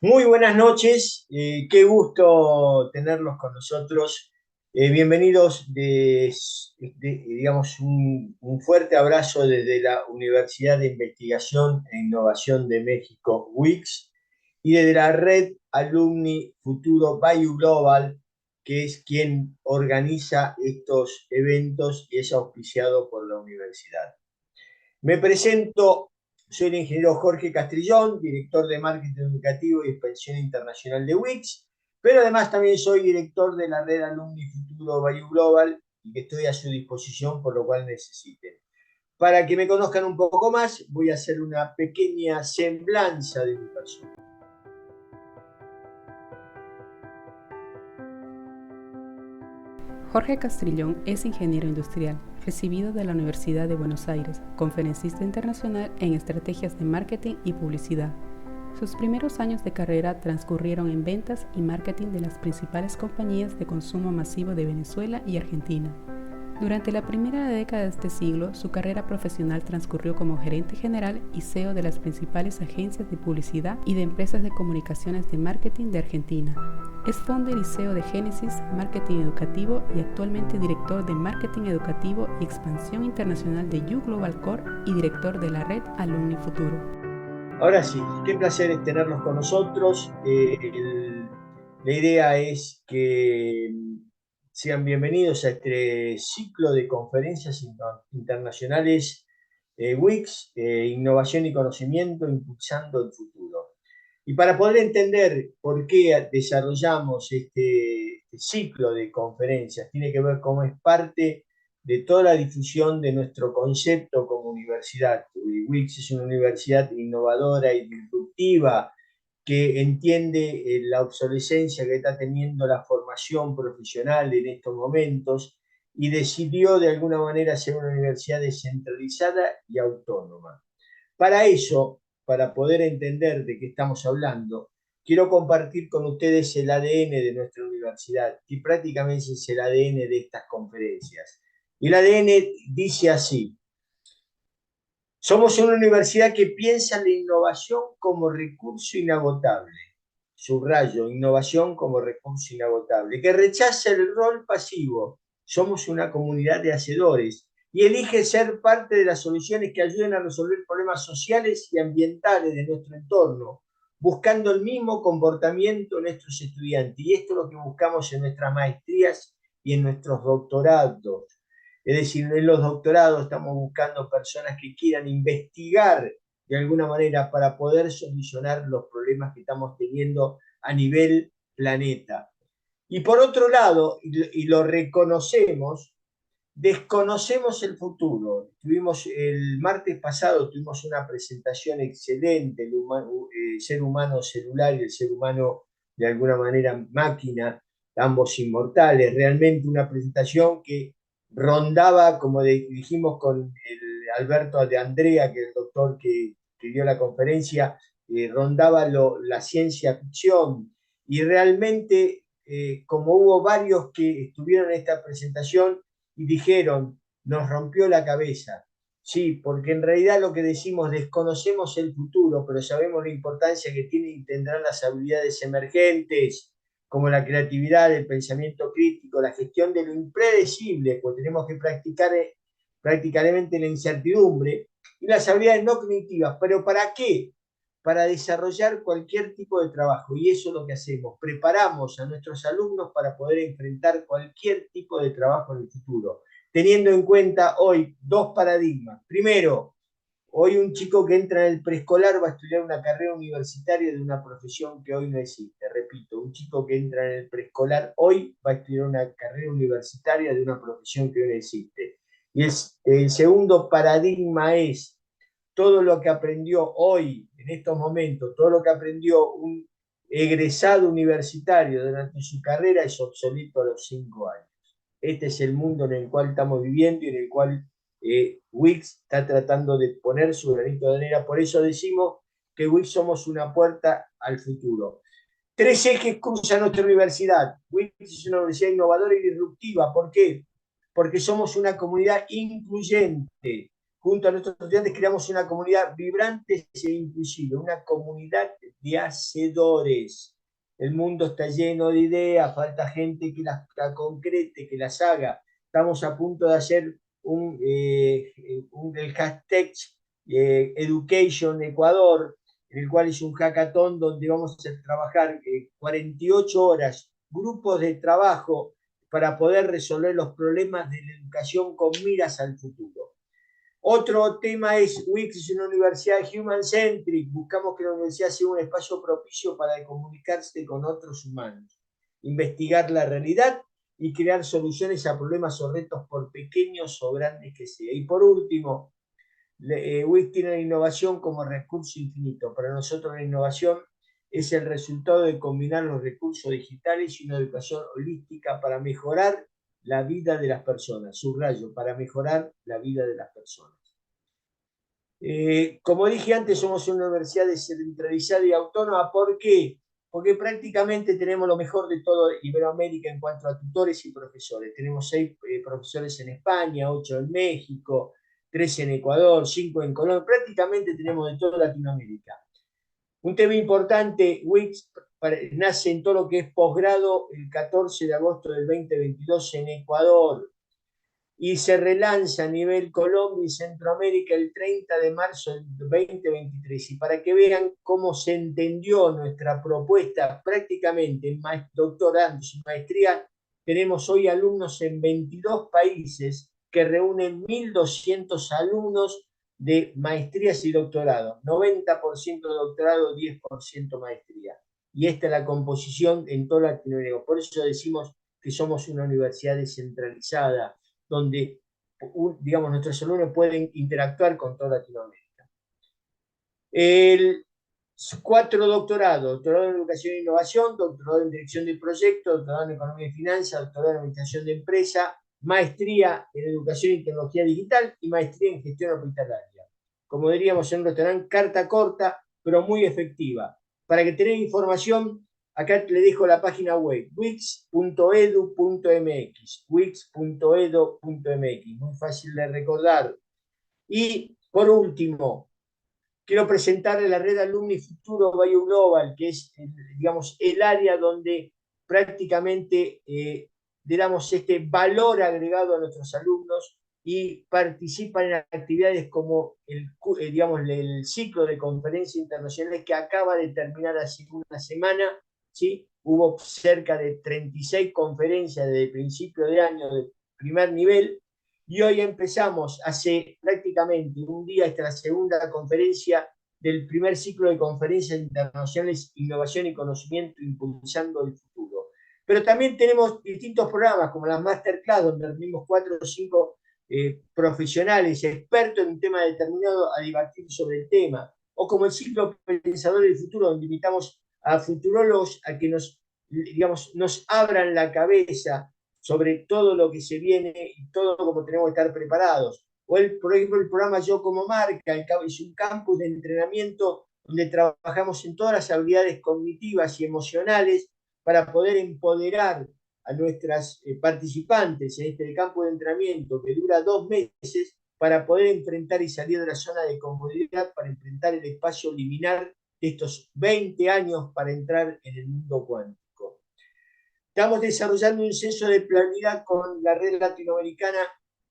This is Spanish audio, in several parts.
Muy buenas noches, qué gusto tenerlos con nosotros. Bienvenidos digamos, un fuerte abrazo desde la Universidad de Investigación e Innovación de México, UICS, y desde la Red Alumni Futuro Bayou Global, que es quien organiza estos eventos y es auspiciado por la universidad. Me presento, soy el ingeniero Jorge Castrillón, director de Marketing Educativo y Expansión Internacional de Wix, pero además también soy director de la red Alumni Futuro Value Global y que estoy a su disposición por lo cual necesiten. Para que me conozcan un poco más, voy a hacer una pequeña semblanza de mi persona. Jorge Castrillón es ingeniero industrial, recibido de la Universidad de Buenos Aires, conferencista internacional en estrategias de marketing y publicidad. Sus primeros años de carrera transcurrieron en ventas y marketing de las principales compañías de consumo masivo de Venezuela y Argentina. Durante la primera década de este siglo, su carrera profesional transcurrió como gerente general y CEO de las principales agencias de publicidad y de empresas de comunicaciones de marketing de Argentina. Es founder y CEO de Génesis Marketing Educativo y actualmente director de Marketing Educativo y Expansión Internacional de U Global Core y director de la red Alumni Futuro. Ahora sí, qué placer es tenerlos con nosotros. La idea es que sean bienvenidos a este ciclo de conferencias internacionales WICS, Innovación y Conocimiento, Impulsando el Futuro. Y para poder entender por qué desarrollamos este ciclo de conferencias, tiene que ver cómo es parte de toda la difusión de nuestro concepto como universidad. WICS es una universidad innovadora y disruptiva que entiende la obsolescencia que está teniendo la formación profesional en estos momentos y decidió de alguna manera ser una universidad descentralizada y autónoma. Para eso, para poder entender de qué estamos hablando, quiero compartir con ustedes el ADN de nuestra universidad, que prácticamente es el ADN de estas conferencias. Y el ADN dice así: somos una universidad que piensa en la innovación como recurso inagotable. Subrayo, innovación como recurso inagotable. Que rechaza el rol pasivo. Somos una comunidad de hacedores y elige ser parte de las soluciones que ayuden a resolver problemas sociales y ambientales de nuestro entorno, buscando el mismo comportamiento en nuestros estudiantes. Y esto es lo que buscamos en nuestras maestrías y en nuestros doctorados. Es decir, en los doctorados estamos buscando personas que quieran investigar de alguna manera para poder solucionar los problemas que estamos teniendo a nivel planeta. Y por otro lado, y lo reconocemos, desconocemos el futuro. Tuvimos el martes pasado tuvimos una presentación excelente, el ser humano celular y el ser humano de alguna manera máquina, ambos inmortales. Realmente una presentación que rondaba, como dijimos con el Alberto de Andrea, que es el doctor que dio la conferencia, rondaba la ciencia ficción. Y realmente, como hubo varios que estuvieron en esta presentación, y dijeron, nos rompió la cabeza. Sí, porque en realidad lo que decimos, desconocemos el futuro, pero sabemos la importancia que tienen y tendrán las habilidades emergentes, como la creatividad, el pensamiento crítico, la gestión de lo impredecible, pues tenemos que practicar prácticamente la incertidumbre, y las habilidades no cognitivas. ¿Pero para qué? Para desarrollar cualquier tipo de trabajo. Y eso es lo que hacemos. Preparamos a nuestros alumnos para poder enfrentar cualquier tipo de trabajo en el futuro, teniendo en cuenta hoy dos paradigmas. Primero, hoy un chico que entra en el preescolar va a estudiar una carrera universitaria de una profesión que hoy no existe. Repito, un chico que entra en el preescolar hoy va a estudiar una carrera universitaria de una profesión que hoy no existe. Y el segundo paradigma es todo lo que aprendió hoy, en estos momentos, todo lo que aprendió un egresado universitario durante su carrera es obsoleto a los 5 años. Este es el mundo en el cual estamos viviendo y en el cual Wix está tratando de poner su granito de arena. Por eso decimos que Wix somos una puerta al futuro. Tres ejes cruzan nuestra universidad. Wix es una universidad innovadora y disruptiva. ¿Por qué? Porque somos una comunidad incluyente, junto a nuestros estudiantes creamos una comunidad vibrante e inclusiva, una comunidad de hacedores. El mundo está lleno de ideas, falta gente que las concrete, que las haga. Estamos a punto de hacer el hashtag Education Ecuador, en el cual es un hackathon donde vamos a trabajar 48 horas, grupos de trabajo para poder resolver los problemas de la educación con miras al futuro. Otro tema es, WIX es una universidad human-centric. Buscamos que la universidad sea un espacio propicio para comunicarse con otros humanos, investigar la realidad y crear soluciones a problemas o retos por pequeños o grandes que sean. Y por último, WIC tiene la innovación como recurso infinito. Para nosotros la innovación es el resultado de combinar los recursos digitales y una educación holística para mejorar la vida de las personas. Subrayo, para mejorar la vida de las personas. Como dije antes, somos una universidad descentralizada y autónoma. ¿Por qué? Porque prácticamente tenemos lo mejor de todo Iberoamérica en cuanto a tutores y profesores. Tenemos 6 profesores en España, 8 en México, 3 en Ecuador, 5 en Colombia. Prácticamente tenemos de toda Latinoamérica. Un tema importante, WIX nace en todo lo que es posgrado el 14 de agosto del 2022 en Ecuador y se relanza a nivel Colombia y Centroamérica el 30 de marzo del 2023. Y para que vean cómo se entendió nuestra propuesta prácticamente en doctorandos y maestría, tenemos hoy alumnos en 22 países que reúnen 1.200 alumnos de maestrías y doctorados, 90% doctorado, 10% maestría. Y esta es la composición en toda Latinoamérica. Por eso decimos que somos una universidad descentralizada, donde, digamos, nuestros alumnos pueden interactuar con toda Latinoamérica. 4 doctorados: doctorado en Educación e Innovación, doctorado en Dirección de Proyectos, doctorado en Economía y Finanzas, doctorado en Administración de Empresa, maestría en Educación y Tecnología Digital y maestría en Gestión Hospitalaria. Como diríamos en un restaurante, carta corta, pero muy efectiva. Para que tengan información, acá le dejo la página web, wix.edu.mx, wix.edu.mx, muy fácil de recordar. Y por último, quiero presentarle la red Alumni Futuro Bio Global, que es, digamos, el área donde prácticamente le damos este valor agregado a nuestros alumnos y participan en actividades como digamos, el ciclo de conferencias internacionales que acaba de terminar hace una semana, ¿sí? Hubo cerca de 36 conferencias desde el principio de año de primer nivel, y hoy empezamos, hace prácticamente un día, esta es la segunda conferencia del primer ciclo de conferencias internacionales, Innovación y Conocimiento Impulsando el Futuro. Pero también tenemos distintos programas, como las Masterclass, donde reunimos 4 o 5 profesionales, expertos en un tema determinado, a debatir sobre el tema. O como el ciclo Pensador del Futuro, donde invitamos a futurólogos a que digamos, nos abran la cabeza sobre todo lo que se viene y todo como tenemos que estar preparados. O por ejemplo, el programa Yo como Marca, es un campus de entrenamiento donde trabajamos en todas las habilidades cognitivas y emocionales para poder empoderar a nuestras participantes en este campo de entrenamiento que dura 2 meses para poder enfrentar y salir de la zona de comodidad para enfrentar el espacio liminar de estos 20 años para entrar en el mundo cuántico. Estamos desarrollando un censo de empleabilidad con la red latinoamericana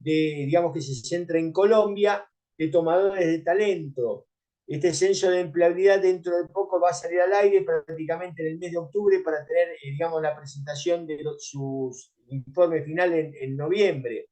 digamos, que se centra en Colombia, de tomadores de talento. Este censo de empleabilidad dentro de poco va a salir al aire prácticamente en el mes de octubre para tener, digamos, la presentación de su informe final en noviembre.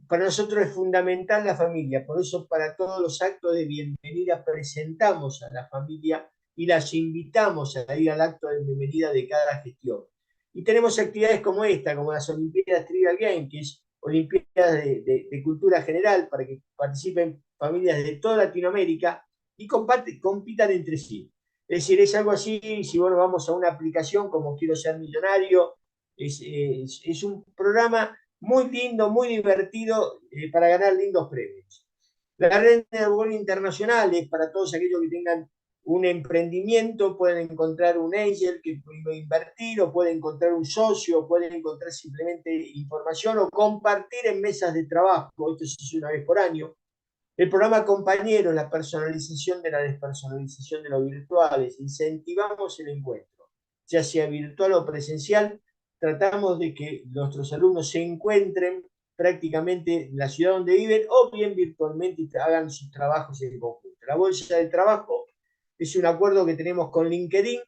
Para nosotros es fundamental la familia, por eso para todos los actos de bienvenida presentamos a la familia y las invitamos a ir al acto de bienvenida de cada gestión. Y tenemos actividades como esta, como las Olimpiadas Trivial Game, que es Olimpiadas de Cultura General, para que participen familias de toda Latinoamérica y compitan entre sí. Es decir, es algo así, si bueno, vamos a una aplicación como Quiero Ser Millonario, es un programa muy lindo, muy divertido, para ganar lindos premios. La red de networking internacional es para todos aquellos que tengan un emprendimiento, pueden encontrar un angel que puede invertir, o pueden encontrar un socio, o pueden encontrar simplemente información o compartir en mesas de trabajo. Esto se hace una vez por año. El programa Compañero, la personalización de la despersonalización de lo virtuales, incentivamos el encuentro, ya sea virtual o presencial, tratamos de que nuestros alumnos se encuentren prácticamente en la ciudad donde viven o bien virtualmente y hagan sus trabajos en conjunto. La bolsa del trabajo es un acuerdo que tenemos con LinkedIn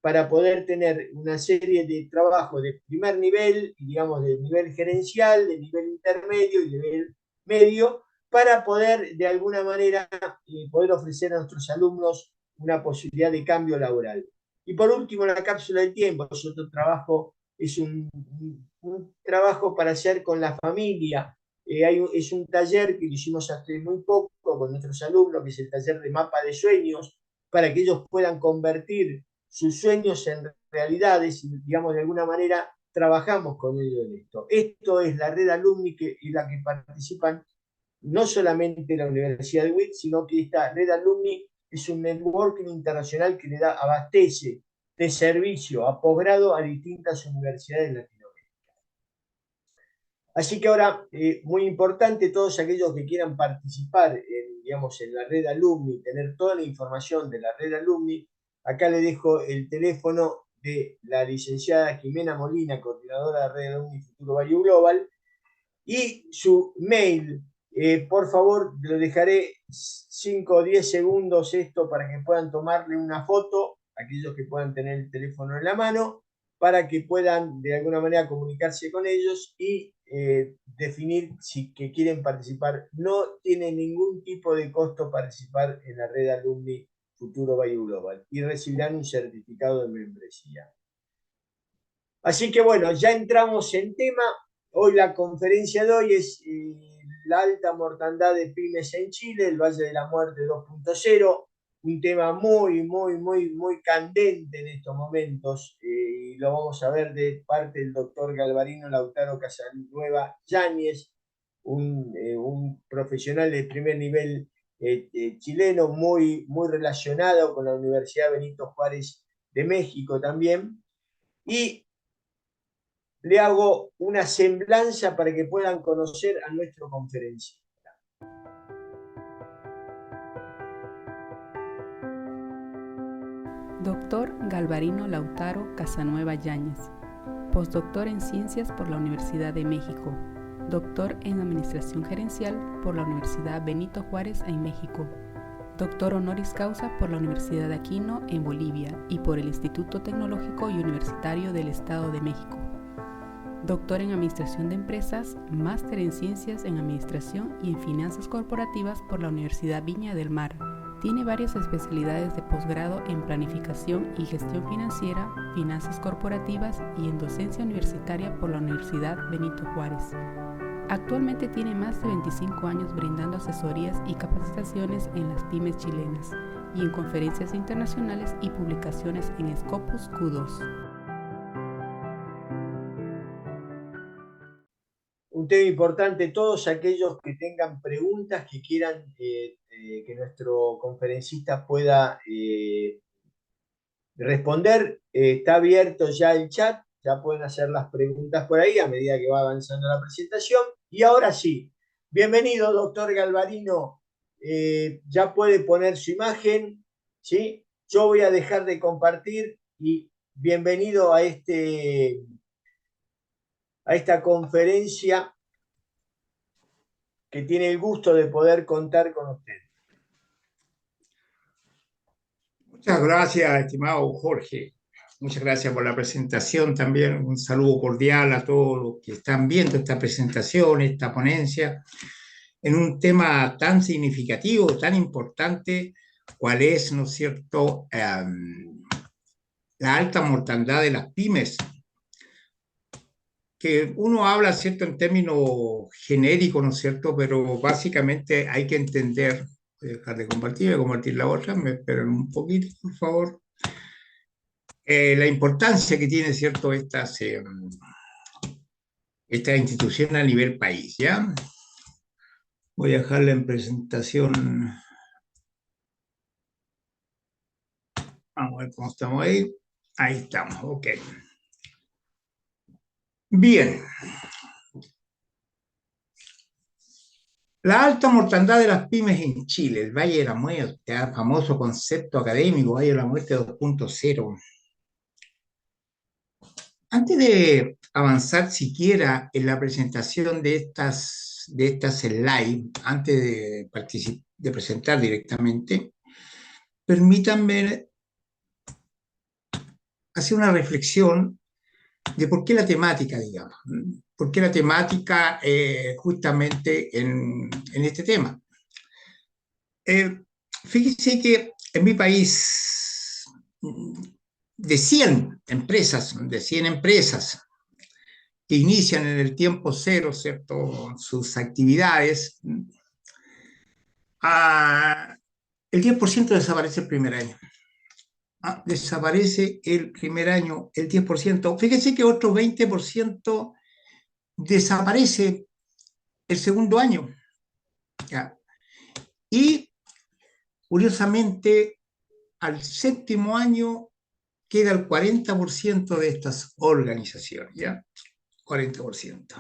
para poder tener una serie de trabajos de primer nivel, digamos, de nivel gerencial, de nivel intermedio y de nivel medio, para poder de alguna manera poder ofrecer a nuestros alumnos una posibilidad de cambio laboral. Y por último, la cápsula del tiempo es otro trabajo, es un trabajo para hacer con la familia. Es un taller que lo hicimos hace muy poco con nuestros alumnos, que es el taller de mapa de sueños, para que ellos puedan convertir sus sueños en realidades y, digamos, de alguna manera trabajamos con ellos en esto. Esto es la red alumni en la que participan no solamente la Universidad de WIT, sino que esta red alumni es un networking internacional que le da, abastece de servicio a posgrado a distintas universidades latinoamericanas. Así que ahora, muy importante, todos aquellos que quieran participar digamos, en la red alumni, tener toda la información de la red alumni, acá le dejo el teléfono de la licenciada Jimena Molina, coordinadora de red alumni Futuro Value Global, y su mail. Por favor, lo dejaré 5 o 10 segundos esto para que puedan tomarle una foto, aquellos que puedan tener el teléfono en la mano, para que puedan de alguna manera comunicarse con ellos y definir si que quieren participar. No tiene ningún tipo de costo participar en la red alumni Futuro Value Global y recibirán un certificado de membresía. Así que bueno, ya entramos en tema. Hoy la conferencia de hoy es la alta mortandad de pymes en Chile, el Valle de la Muerte 2.0, un tema muy candente en estos momentos, y lo vamos a ver de parte del doctor Galvarino Lautaro Casanueva Yáñez, un profesional de primer nivel chileno, muy relacionado con la Universidad Benito Juárez de México también, y le hago una semblanza para que puedan conocer a nuestro conferencista. Doctor Galvarino Lautaro Casanueva Yáñez, postdoctor en Ciencias por la Universidad de México, doctor en Administración Gerencial por la Universidad Benito Juárez en México, doctor honoris causa por la Universidad de Aquino en Bolivia y por el Instituto Tecnológico y Universitario del Estado de México, doctor en Administración de Empresas, máster en Ciencias en Administración y en Finanzas Corporativas por la Universidad Viña del Mar. Tiene varias especialidades de posgrado en Planificación y Gestión Financiera, Finanzas Corporativas y en Docencia Universitaria por la Universidad Benito Juárez. Actualmente tiene más de 25 años brindando asesorías y capacitaciones en las pymes chilenas y en conferencias internacionales y publicaciones en Scopus Q2. Un tema importante, todos aquellos que tengan preguntas que quieran que nuestro conferencista pueda responder, está abierto ya el chat, ya pueden hacer las preguntas por ahí a medida que va avanzando la presentación. Y ahora sí, bienvenido, doctor Galvarino, ya puede poner su imagen, ¿sí? Yo voy a dejar de compartir y bienvenido a esta conferencia que tiene el gusto de poder contar con usted. Muchas gracias, estimado Jorge. Muchas gracias por la presentación también. Un saludo cordial a todos los que están viendo esta presentación, esta ponencia, en un tema tan significativo, tan importante, cual es, ¿no es cierto?, la alta mortandad de las pymes, que uno habla, ¿cierto?, en términos genéricos, ¿no es cierto?, pero básicamente hay que entender. Voy a dejar de compartir, voy a compartir la otra, me esperan un poquito, por favor. La importancia que tiene, ¿cierto?, esta institución a nivel país, ¿ya? Voy a dejarla en presentación. Vamos a ver cómo estamos ahí. Ahí estamos, ok. Bien. La alta mortandad de las pymes en Chile, el Valle de la Muerte, famoso concepto académico, Valle de la Muerte 2.0. Antes de avanzar siquiera en la presentación de estas slides, antes de presentar directamente, permítanme hacer una reflexión de por qué la temática, digamos, por qué la temática justamente en este tema. Fíjense que en mi país, de 100 empresas, que inician en el tiempo cero, ¿cierto?, sus actividades, el 10% desaparece el primer año. Desaparece el primer año el 10%. Fíjense que otro 20% desaparece el segundo año. ¿Ya? Y, curiosamente, al séptimo año queda el 40% de estas organizaciones, ¿ya? 40%.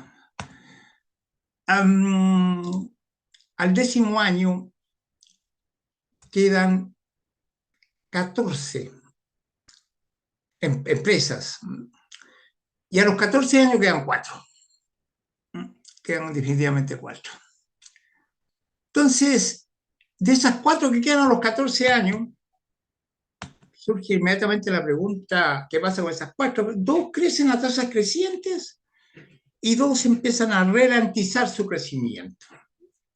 Al décimo año quedan 14 empresas. Y a los 14 años quedan 4. Quedan definitivamente 4. Entonces, de esas 4 que quedan a los 14 años, surge inmediatamente la pregunta, ¿qué pasa con esas 4? 2 crecen a tasas crecientes y 2 empiezan a ralentizar su crecimiento.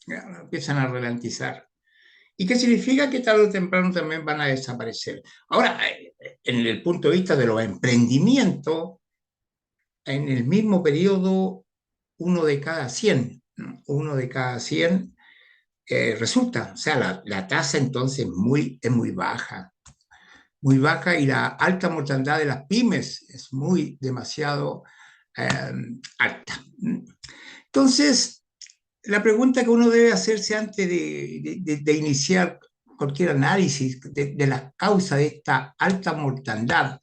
Empiezan a ralentizar. ¿Y qué significa? Que tarde o temprano también van a desaparecer. Ahora, en el punto de vista de los emprendimientos, en el mismo periodo, 1 de cada 100, ¿no? 1 de cada 100 resulta. O sea, la tasa entonces es muy baja, y la alta mortandad de las pymes es demasiado alta. Entonces, la pregunta que uno debe hacerse antes de iniciar cualquier análisis de las causas de esta alta mortandad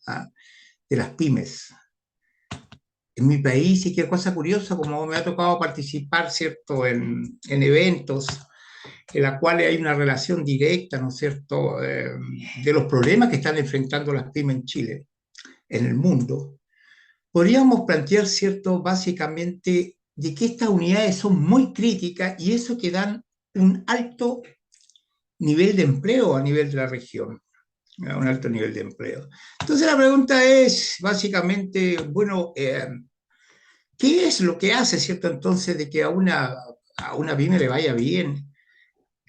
de las pymes. En mi país, y qué cosa curiosa, como me ha tocado participar, ¿cierto?, en eventos en la cuales hay una relación directa, ¿no es cierto?, de los problemas que están enfrentando las pymes en Chile, en el mundo, podríamos plantear, ¿cierto?, básicamente de que estas unidades son muy críticas y eso que dan un alto nivel de empleo a nivel de la región, un alto nivel de empleo. Entonces la pregunta es, básicamente, bueno, ¿qué es lo que hace, ¿cierto?, entonces de que a una pyme le vaya bien,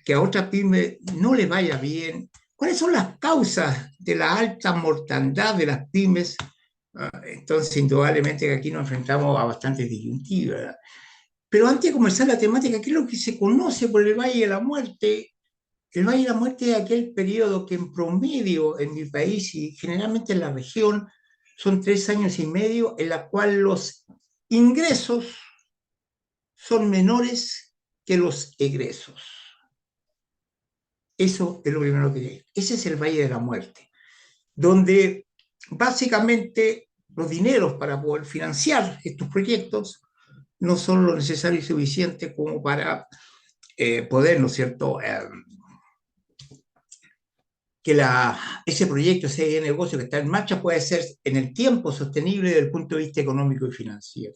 que a otra pyme no le vaya bien? ¿Cuáles son las causas de la alta mortandad de las pymes? Entonces, indudablemente que aquí nos enfrentamos a bastantes disyuntivas. Pero antes de comenzar la temática, ¿qué es lo que se conoce por el Valle de la Muerte? El Valle de la Muerte es aquel periodo que en promedio en mi país y generalmente en la región son 3 años y medio en la cual los ingresos son menores que los egresos. Eso es lo primero que hay. Ese es el Valle de la Muerte, donde básicamente los dineros para poder financiar estos proyectos no son lo necesario y suficiente como para poder, ¿no es cierto?, que ese proyecto, ese negocio que está en marcha puede ser en el tiempo sostenible desde el punto de vista económico y financiero.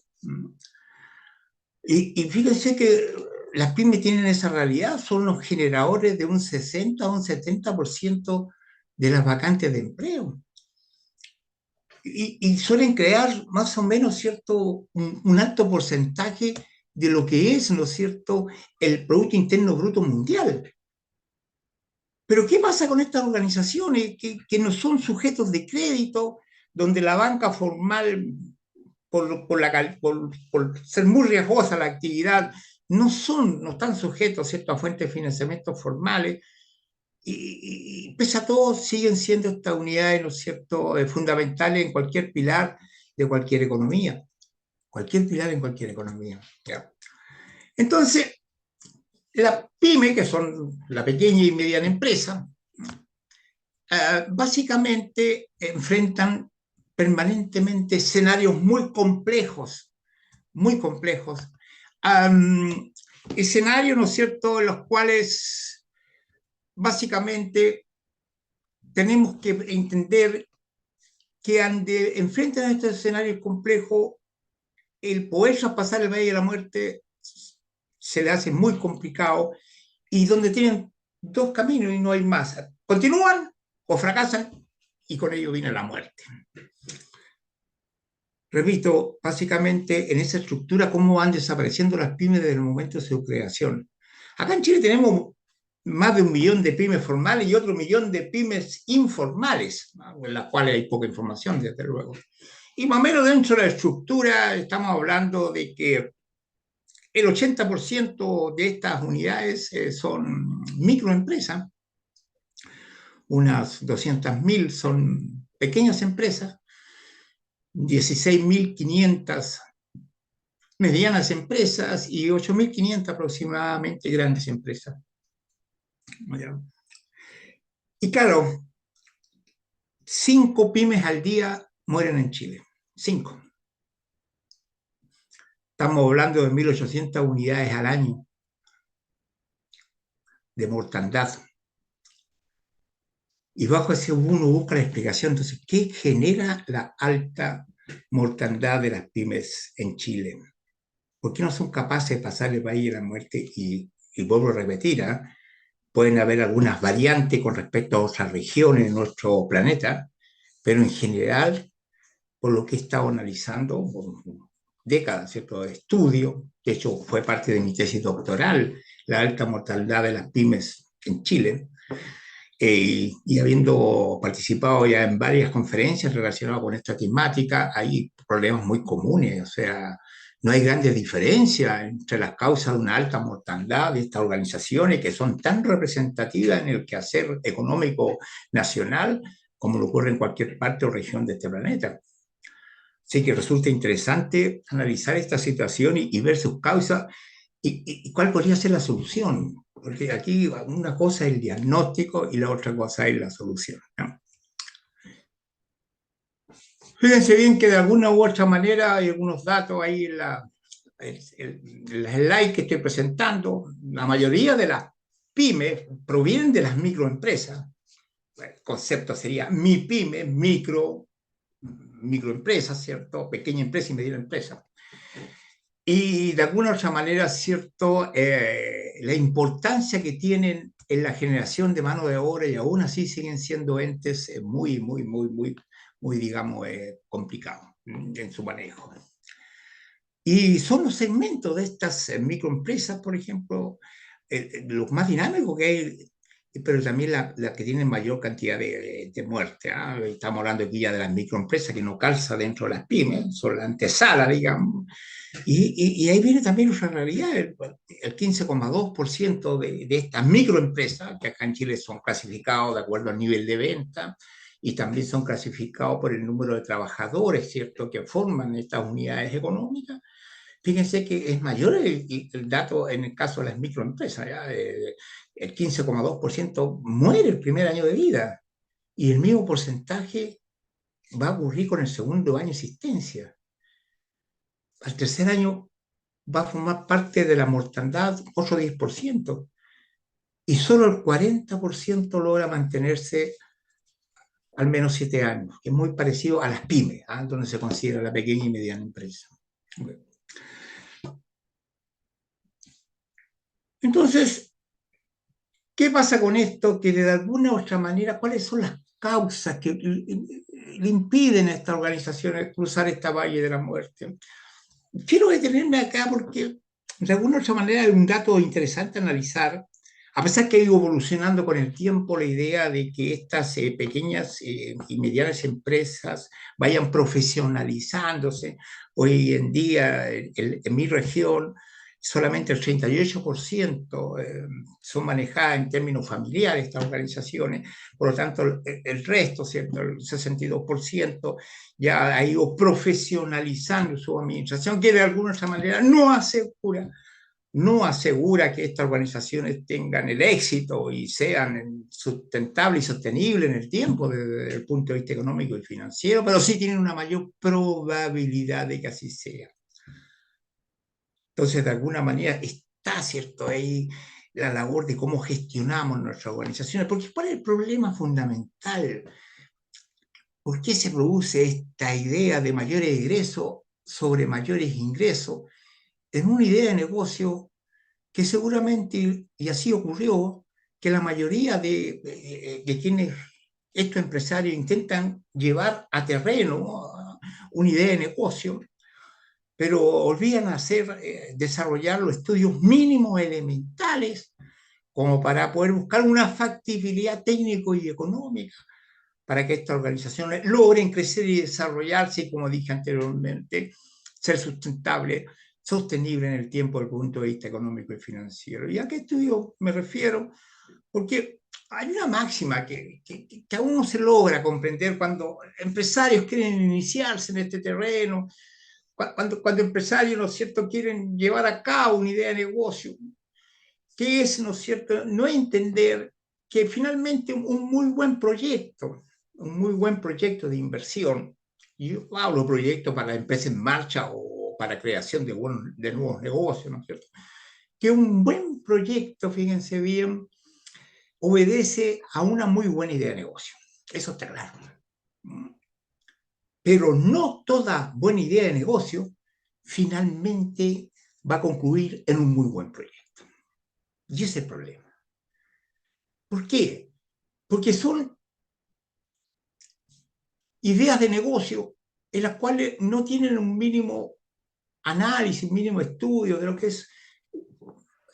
Y fíjense que las pymes tienen esa realidad, son los generadores de un 60 a un 70% de las vacantes de empleo. Y suelen crear más o menos, ¿cierto?, un alto porcentaje de lo que es, ¿no es cierto?, el Producto Interno Bruto Mundial. Pero ¿qué pasa con estas organizaciones que no son sujetos de crédito, donde la banca formal, por ser muy riesgosa la actividad, no están sujetos, ¿cierto?, a fuentes de financiamiento formales? Y pese a todo, siguen siendo estas unidades, ¿no es cierto?, fundamentales en cualquier pilar de cualquier economía. Cualquier pilar en cualquier economía. ¿Ya? Entonces, las pymes, que son la pequeña y mediana empresa, básicamente enfrentan permanentemente escenarios muy complejos, escenarios, ¿no es cierto?, en los cuales básicamente tenemos que entender que enfrente a este escenario complejo, el poder traspasar el Valle de la Muerte se le hace muy complicado y donde tienen dos caminos y no hay más. Continúan o fracasan y con ello viene la muerte. Repito, básicamente en esa estructura, cómo van desapareciendo las pymes desde el momento de su creación. Acá en Chile tenemos más de 1 millón de pymes formales y otro 1 millón de pymes informales, en las cuales hay poca información, desde luego. Y más o menos dentro de la estructura estamos hablando de que el 80% de estas unidades son microempresas, unas 200.000 son pequeñas empresas, 16.500 medianas empresas y 8.500 aproximadamente grandes empresas. Y claro, 5 pymes al día mueren en Chile. 5. Estamos hablando de 1.800 unidades al año de mortandad. Y bajo ese uno busca la explicación. Entonces, ¿qué genera la alta mortandad de las pymes en Chile? ¿Por qué no son capaces de pasar el Valle de la Muerte? Y vuelvo a repetir, pueden haber algunas variantes con respecto a otras regiones de nuestro planeta, pero en general, por lo que he estado analizando por décadas, ¿cierto?, de estudio, de hecho fue parte de mi tesis doctoral, la alta mortalidad de las pymes en Chile, y habiendo participado ya en varias conferencias relacionadas con esta temática, hay problemas muy comunes, o sea, no hay grandes diferencias entre las causas de una alta mortandad de estas organizaciones que son tan representativas en el quehacer económico nacional como lo ocurre en cualquier parte o región de este planeta. Así que resulta interesante analizar esta situación y ver sus causas y cuál podría ser la solución. Porque aquí una cosa es el diagnóstico y la otra cosa es la solución, ¿no? Fíjense bien que de alguna u otra manera hay algunos datos ahí en el slide que estoy presentando. La mayoría de las pymes provienen de las microempresas. El concepto sería mi pyme, microempresas, ¿cierto? Pequeña empresa y mediana empresa. Y de alguna otra manera, ¿cierto?, la importancia que tienen en la generación de mano de obra y aún así siguen siendo entes muy, digamos, complicados en su manejo. Y son los segmentos de estas microempresas, por ejemplo, los más dinámicos que hay, pero también la que tiene mayor cantidad de muerte. Estamos hablando aquí ya de las microempresas que no calza dentro de las pymes, son la antesala, digamos. Y ahí viene también otra realidad, el 15,2% de estas microempresas, que acá en Chile son clasificados de acuerdo al nivel de venta, y también son clasificados por el número de trabajadores, ¿cierto?, que forman estas unidades económicas. Fíjense que es mayor el dato en el caso de las microempresas, ¿ya? El 15,2% muere el primer año de vida, y el mismo porcentaje va a ocurrir con el segundo año de existencia. Al tercer año va a formar parte de la mortandad otro 10%, y solo el 40% logra mantenerse al menos 7 años, que es muy parecido a las pymes, donde se considera la pequeña y mediana empresa. Entonces, ¿qué pasa con esto? Que de alguna u otra manera, ¿cuáles son las causas que le impiden a estas organizaciones cruzar esta valle de la muerte? Quiero detenerme acá porque de alguna u otra manera hay un dato interesante a analizar. A pesar que ha ido evolucionando con el tiempo la idea de que estas pequeñas y medianas empresas vayan profesionalizándose, hoy en día en mi región solamente el 38% son manejadas en términos familiares estas organizaciones, por lo tanto el resto, ¿cierto?, el 62% ya ha ido profesionalizando su administración, que de alguna otra manera no asegura que estas organizaciones tengan el éxito y sean sustentables y sostenibles en el tiempo desde el punto de vista económico y financiero, pero sí tienen una mayor probabilidad de que así sea. Entonces, de alguna manera, es está, ¿cierto? Ahí la labor de cómo gestionamos nuestras organizaciones, porque ¿cuál es el problema fundamental? ¿Por qué se produce esta idea de mayores egresos sobre mayores ingresos en una idea de negocio que seguramente, y así ocurrió, que la mayoría de quienes estos empresarios intentan llevar a terreno una idea de negocio, pero olvidan desarrollar los estudios mínimos elementales como para poder buscar una factibilidad técnico y económica para que estas organizaciones logren crecer y desarrollarse y, como dije anteriormente, ser sustentable, sostenible en el tiempo desde el punto de vista económico y financiero. ¿Y a qué estudio me refiero? Porque hay una máxima que aún no se logra comprender cuando empresarios quieren iniciarse en este terreno, cuando empresarios, ¿no es cierto?, quieren llevar a cabo una idea de negocio, que es, ¿no es cierto?, no entender que finalmente un muy buen proyecto de inversión, y yo hablo de proyectos para empresas en marcha o para creación de nuevos negocios, ¿no es cierto?, que un buen proyecto, fíjense bien, obedece a una muy buena idea de negocio. Eso está claro. Pero no toda buena idea de negocio finalmente va a concluir en un muy buen proyecto. Y ese es el problema. ¿Por qué? Porque son ideas de negocio en las cuales no tienen un mínimo análisis, un mínimo estudio de lo que es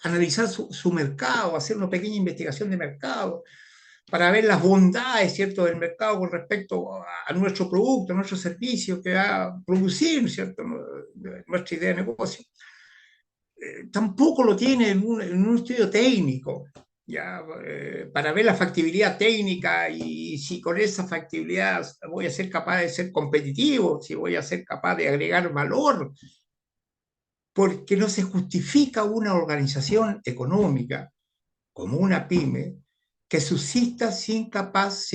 analizar su mercado, hacer una pequeña investigación de mercado, para ver las bondades, ¿cierto?, del mercado con respecto a nuestro producto, a nuestro servicio que va a producir, ¿cierto?, nuestra idea de negocio. Tampoco lo tiene en un estudio técnico, ¿ya? Para ver la factibilidad técnica y si con esa factibilidad voy a ser capaz de ser competitivo, si voy a ser capaz de agregar valor, porque no se justifica una organización económica como una pyme que subsista si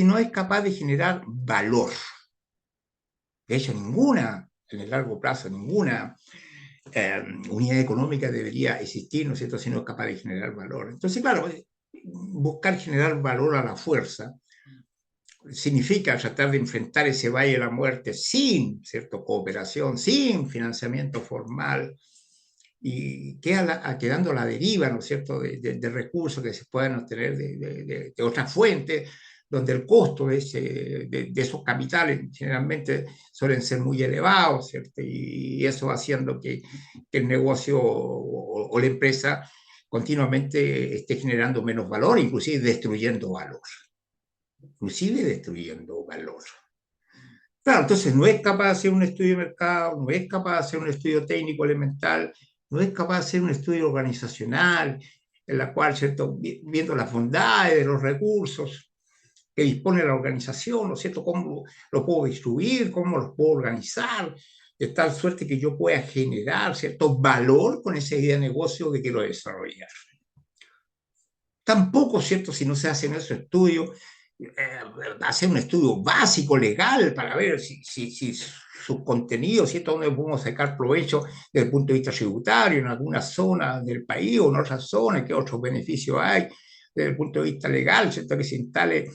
no es capaz de generar valor. De hecho, en el largo plazo, ninguna unidad económica debería existir, ¿no es cierto?, si no es capaz de generar valor. Entonces, claro, buscar generar valor a la fuerza significa tratar de enfrentar ese valle de la muerte sin, ¿cierto?, cooperación, sin financiamiento formal, y quedando a la deriva, ¿no es cierto?, de recursos que se puedan obtener de otras fuentes, donde el costo de esos capitales generalmente suelen ser muy elevados, ¿cierto? Y eso haciendo que el negocio o la empresa continuamente esté generando menos valor, inclusive destruyendo valor. Claro, entonces no es capaz de hacer un estudio de mercado, no es capaz de hacer un estudio técnico elemental, no es capaz de hacer un estudio organizacional, en la cual, ¿cierto?, viendo las bondades de los recursos que dispone la organización, ¿no es cierto?, cómo lo puedo distribuir, cómo los puedo organizar, de tal suerte que yo pueda generar cierto valor con esa idea de negocio que quiero desarrollar. Tampoco, ¿cierto?, si no se hacen esos estudios, hacer un estudio básico, legal, para ver si sus contenidos, ¿cierto?, dónde podemos sacar provecho desde el punto de vista tributario, en alguna zona del país o en otras zonas, qué otros beneficios hay, desde el punto de vista legal, ¿cierto?, que se instale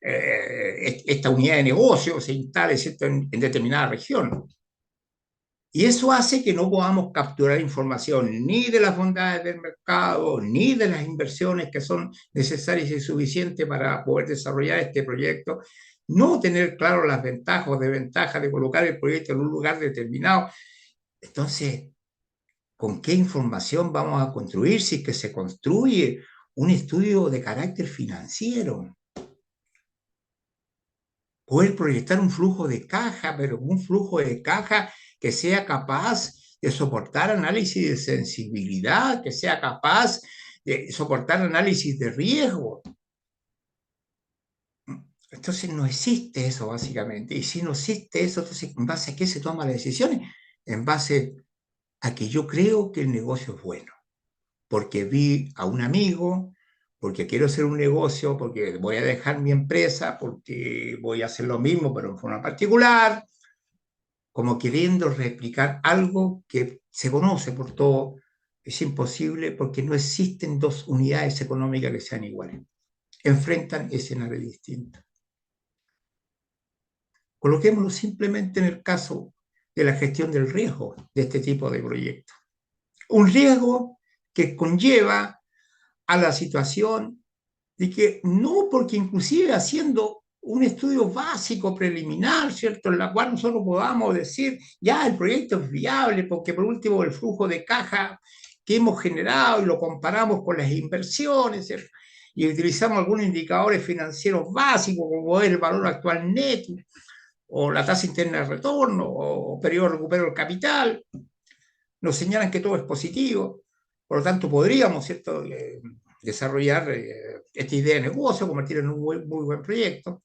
esta unidad de negocio, se instale, ¿cierto?, en determinada región. Y eso hace que no podamos capturar información ni de las bondades del mercado, ni de las inversiones que son necesarias y suficientes para poder desarrollar este proyecto, no tener claro las ventajas o desventajas de colocar el proyecto en un lugar determinado. Entonces, ¿con qué información vamos a construir si que se construye un estudio de carácter financiero? Poder proyectar un flujo de caja, pero un flujo de caja que sea capaz de soportar análisis de sensibilidad, que sea capaz de soportar análisis de riesgo. Entonces no existe eso básicamente. Y si no existe eso, entonces ¿en base a qué se toman las decisiones? En base a que yo creo que el negocio es bueno, porque vi a un amigo, porque quiero hacer un negocio, porque voy a dejar mi empresa, porque voy a hacer lo mismo, pero en forma particular, como queriendo replicar algo que se conoce por todo, Es imposible porque no existen dos unidades económicas que sean iguales. Enfrentan escenarios distintos. Coloquémoslo simplemente en el caso de la gestión del riesgo de este tipo de proyectos. Un riesgo que conlleva a la situación de que no, porque inclusive haciendo un estudio básico preliminar, ¿cierto? En la cual nosotros podamos decir, ya el proyecto es viable, porque por último el flujo de caja que hemos generado y lo comparamos con las inversiones, ¿cierto? Y utilizamos algunos indicadores financieros básicos, como es el valor actual neto, o la tasa interna de retorno, o periodo de recupero del capital, nos señalan que todo es positivo. Por lo tanto, podríamos, ¿cierto?, desarrollar esta idea de negocio, convertirlo en un muy buen proyecto.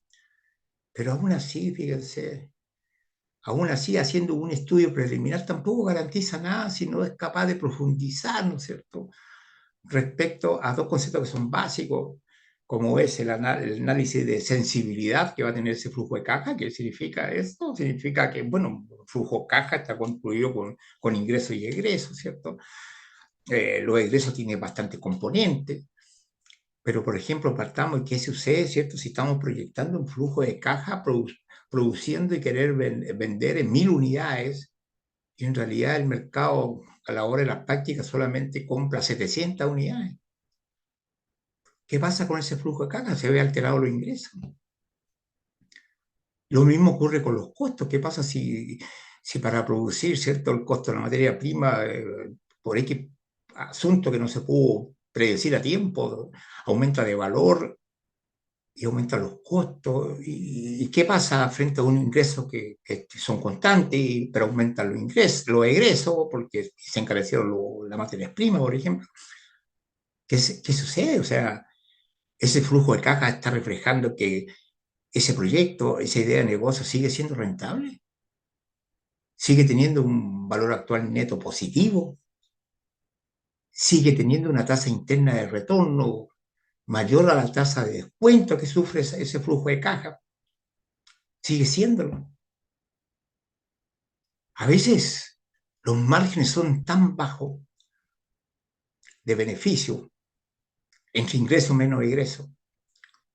Pero aún así, fíjense, aún así, haciendo un estudio preliminar tampoco garantiza nada si no es capaz de profundizar, ¿no es cierto?, respecto a dos conceptos que son básicos, como es el análisis de sensibilidad que va a tener ese flujo de caja. ¿Qué significa esto? Significa que, bueno, el flujo de caja está construido con ingresos y egresos, ¿cierto? Los egresos tienen bastantes componentes, pero por ejemplo, partamos de qué sucede, ¿cierto? Si estamos proyectando un flujo de caja produciendo y querer vender en 1000 unidades, y en realidad el mercado a la hora de las prácticas solamente compra 700 unidades. ¿Qué pasa con ese flujo de caja? Se ve alterado los ingresos. Lo mismo ocurre con los costos. ¿Qué pasa si para producir, ¿cierto?, el costo de la materia prima, por X asunto que no se pudo predecir a tiempo, aumenta de valor y aumentan los costos? ¿Y qué pasa frente a un ingreso que son constantes, pero aumentan los egresos, porque se encarecieron la materia prima, por ejemplo? ¿Qué sucede? O sea, ese flujo de caja está reflejando que ese proyecto, esa idea de negocio sigue siendo rentable, sigue teniendo un valor actual neto positivo, sigue teniendo una tasa interna de retorno mayor a la tasa de descuento que sufre ese flujo de caja, sigue siéndolo. A veces los márgenes son tan bajos de beneficio entre ingreso menos egreso,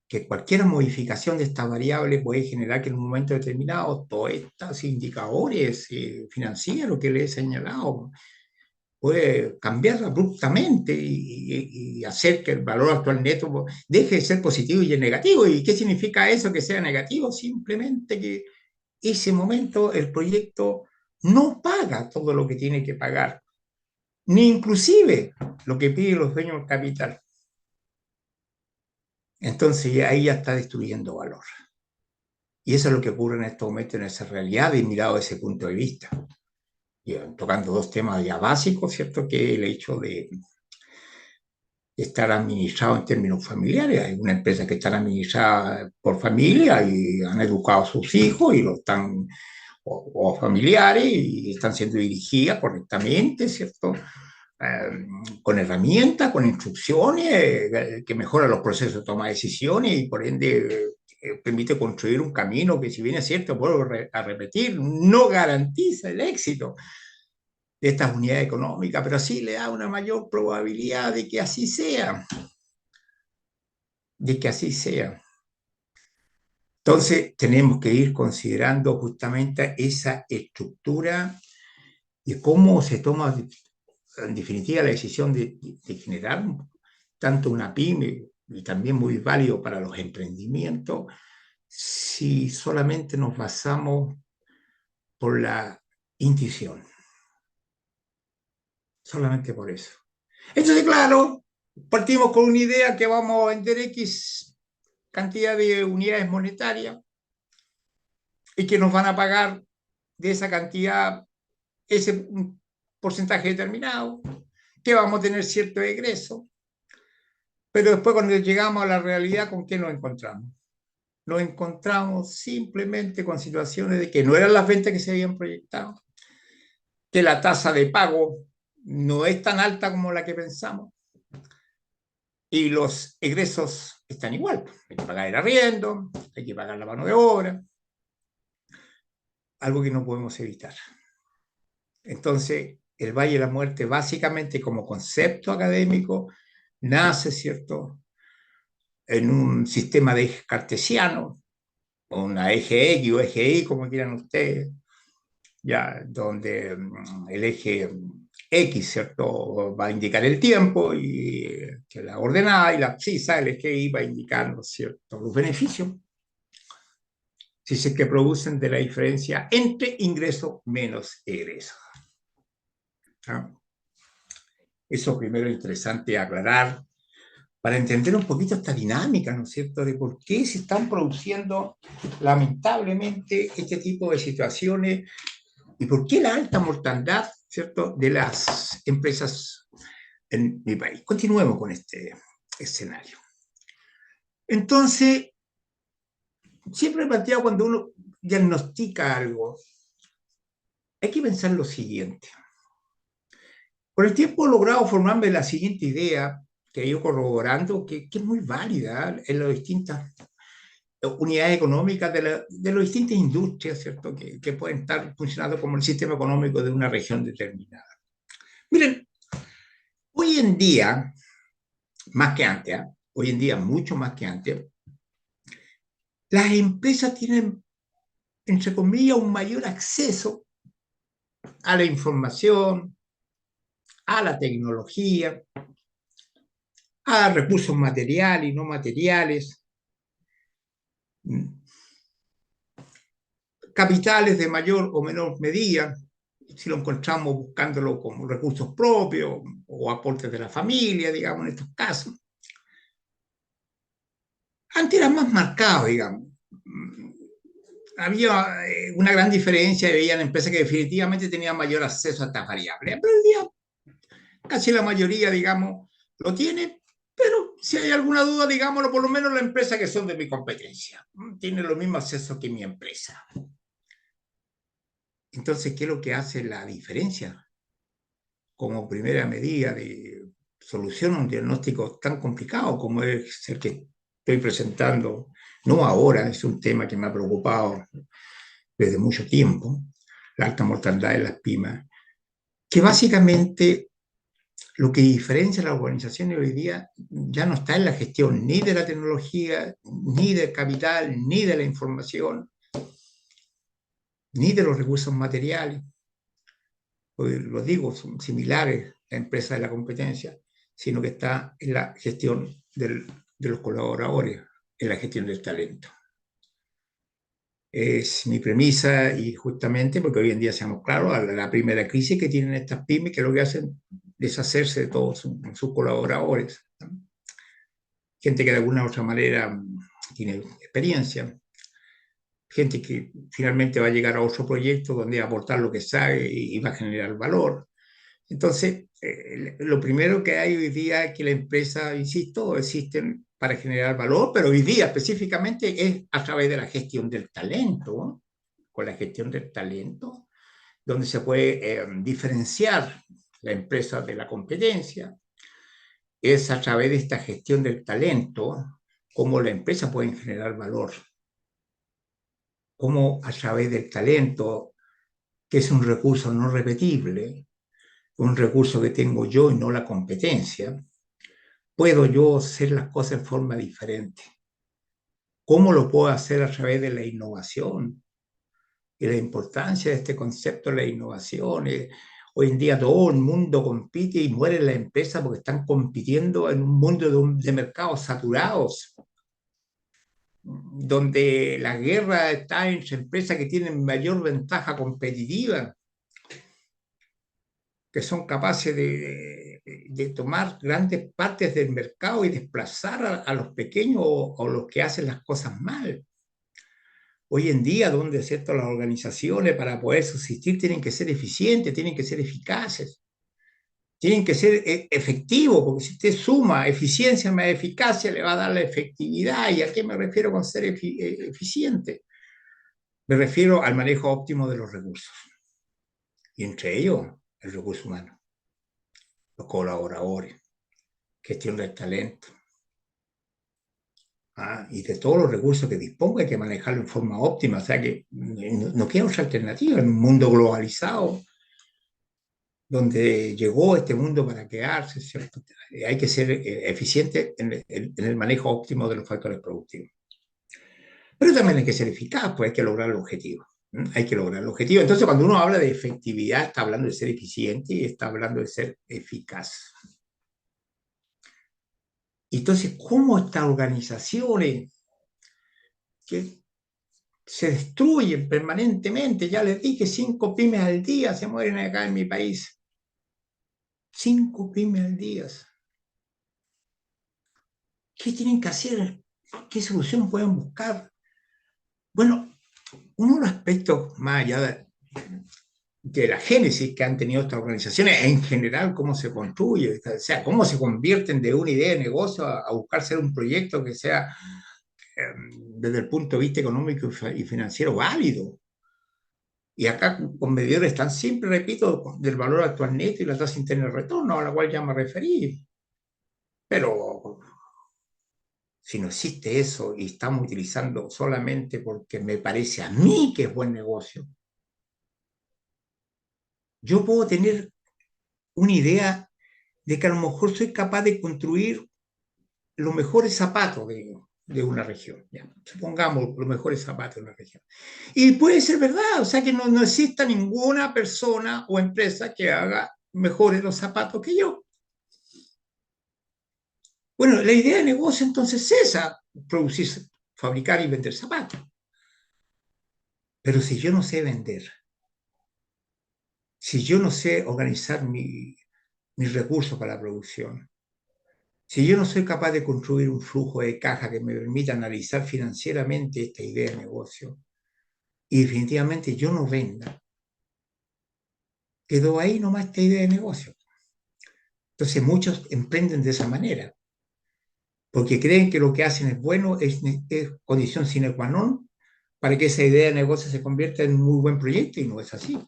que cualquier modificación de esta variable puede generar que en un momento determinado todos estos indicadores financieros que le he señalado puede cambiar abruptamente y hacer que el valor actual neto deje de ser positivo y es negativo. ¿Y qué significa eso, que sea negativo? Simplemente que ese momento el proyecto no paga todo lo que tiene que pagar, ni inclusive lo que piden los dueños del capital. Entonces ahí ya está destruyendo valor. Y eso es lo que ocurre en este momento en esa realidad y mirado desde ese punto de vista. Y, tocando dos temas ya básicos, ¿cierto? Que el hecho de estar administrado en términos familiares. Hay una empresa que está administrada por familia y han educado a sus hijos y lo están, o familiares, y están siendo dirigidas correctamente, ¿cierto? Con herramientas, con instrucciones que mejoran los procesos de toma de decisiones y por ende permite construir un camino que, si bien es cierto, vuelvo a repetir, no garantiza el éxito de estas unidades económicas, pero sí le da una mayor probabilidad de que así sea, de que así sea. Entonces tenemos que ir considerando justamente esa estructura de cómo se toma en definitiva la decisión de generar tanto una pyme, y también muy válido para los emprendimientos, si solamente nos basamos por la intuición. Solamente por eso. Entonces, claro, partimos con una idea que vamos a vender X cantidad de unidades monetarias y que nos van a pagar de esa cantidad ese porcentaje determinado, que vamos a tener cierto egreso, pero después cuando llegamos a la realidad, ¿con qué nos encontramos? Nos encontramos simplemente con situaciones de que no eran las ventas que se habían proyectado, que la tasa de pago no es tan alta como la que pensamos, y los egresos están igual. Hay que pagar el arriendo, hay que pagar la mano de obra, algo que no podemos evitar. Entonces, el Valle de la Muerte básicamente como concepto académico nace, ¿cierto?, en un sistema de ejes cartesiano, o una eje X o eje Y, como quieran ustedes, ya, donde el eje X, ¿cierto?, va a indicar el tiempo y que la ordenada, y la abscisa, el eje Y, va indicando, ¿cierto?, los beneficios, si es que producen de la diferencia entre ingreso menos egreso. ¿Ah? Eso primero es interesante aclarar para entender un poquito esta dinámica, ¿no es cierto?, de por qué se están produciendo lamentablemente este tipo de situaciones y por qué la alta mortandad, ¿cierto?, de las empresas en mi país. Continuemos con este escenario. Entonces, siempre he planteado cuando uno diagnostica algo, hay que pensar lo siguiente. Con el tiempo he logrado formarme la siguiente idea, que he ido corroborando, que es muy válida en las distintas unidades económicas de las distintas industrias, ¿cierto?, que pueden estar funcionando como el sistema económico de una región determinada. Miren, hoy en día, más que antes, hoy en día mucho más que antes, las empresas tienen, entre comillas, un mayor acceso a la información, a la tecnología, a recursos materiales y no materiales, capitales de mayor o menor medida, si lo encontramos buscándolo como recursos propios o aportes de la familia, digamos, en estos casos. Antes era más marcado, digamos. Había una gran diferencia y veían empresas que definitivamente tenían mayor acceso a estas variables. Pero hoy día casi la mayoría, digamos, lo tiene, pero si hay alguna duda, digámoslo, por lo menos las empresas que son de mi competencia tienen los mismos accesos que mi empresa. Entonces, ¿qué es lo que hace la diferencia? Como primera medida de solución a un diagnóstico tan complicado como es el que estoy presentando, no ahora, es un tema que me ha preocupado desde mucho tiempo, la alta mortandad de las pymes, que básicamente lo que diferencia a las organizaciones hoy día ya no está en la gestión ni de la tecnología, ni del capital, ni de la información, ni de los recursos materiales. Pues lo digo, son similares a empresas de la competencia, sino que está en la gestión de los colaboradores, en la gestión del talento. Es mi premisa y justamente porque hoy en día, seamos claros, la primera crisis que tienen estas pymes, que lo que hacen es deshacerse de todos sus colaboradores. Gente que de alguna u otra manera tiene experiencia, gente que finalmente va a llegar a otro proyecto donde va a aportar lo que sabe y va a generar valor. Entonces, lo primero que hay hoy día es que la empresa, insisto, existen para generar valor, pero hoy día específicamente es a través de la gestión del talento, ¿no? Con la gestión del talento, donde se puede diferenciar la empresa de la competencia, es a través de esta gestión del talento cómo la empresa puede generar valor, cómo a través del talento, que es un recurso no repetible, un recurso que tengo yo y no la competencia, puedo yo hacer las cosas en forma diferente. ¿Cómo lo puedo hacer a través de la innovación? Y la importancia de este concepto de la innovación. Hoy en día todo el mundo compite y muere la empresa porque están compitiendo en un mundo de mercados saturados, donde la guerra está entre empresas que tienen mayor ventaja competitiva, que son capaces de tomar grandes partes del mercado y desplazar a los pequeños o los que hacen las cosas mal. Hoy en día, donde, ¿cierto?, las organizaciones para poder subsistir tienen que ser eficientes, tienen que ser eficaces, tienen que ser efectivos, porque si usted suma eficiencia más eficacia, le va a dar la efectividad. ¿Y a qué me refiero con ser eficiente? Me refiero al manejo óptimo de los recursos, y entre ellos el recurso humano, los colaboradores, gestión del talento, y de todos los recursos que disponga hay que manejarlo en forma óptima. O sea que no queda otra alternativa en un mundo globalizado donde llegó este mundo para quedarse, ¿cierto? Hay que ser eficiente en el manejo óptimo de los factores productivos. Pero también hay que ser eficaz, pues hay que lograr el objetivo. Hay que lograr el objetivo. Entonces, cuando uno habla de efectividad, está hablando de ser eficiente y está hablando de ser eficaz. Entonces, ¿cómo estas organizaciones que se destruyen permanentemente? Ya les dije, 5 pymes al día se mueren acá en mi país. 5 pymes al día. ¿Qué tienen que hacer? ¿Qué solución pueden buscar? Bueno, uno de los aspectos más allá de la génesis que han tenido estas organizaciones, en general, cómo se construye, o sea, cómo se convierten de una idea de negocio a buscar ser un proyecto que sea, desde el punto de vista económico y financiero, válido. Y acá con medidores tan simples, repito, del valor actual neto y la tasa interna de retorno, a la cual ya me referí. Pero si no existe eso y estamos utilizando solamente porque me parece a mí que es buen negocio, yo puedo tener una idea de que a lo mejor soy capaz de construir los mejores zapatos de una región. ¿Ya? Supongamos los mejores zapatos de una región. Y puede ser verdad, o sea que no exista ninguna persona o empresa que haga mejores los zapatos que yo. Bueno, la idea de negocio entonces es esa, producir, fabricar y vender zapatos. Pero si yo no sé vender, si yo no sé organizar mis recursos para la producción, si yo no soy capaz de construir un flujo de caja que me permita analizar financieramente esta idea de negocio, y definitivamente yo no venda, quedó ahí nomás esta idea de negocio. Entonces muchos emprenden de esa manera, porque creen que lo que hacen es bueno, es condición sine qua non para que esa idea de negocio se convierta en un muy buen proyecto, y no es así.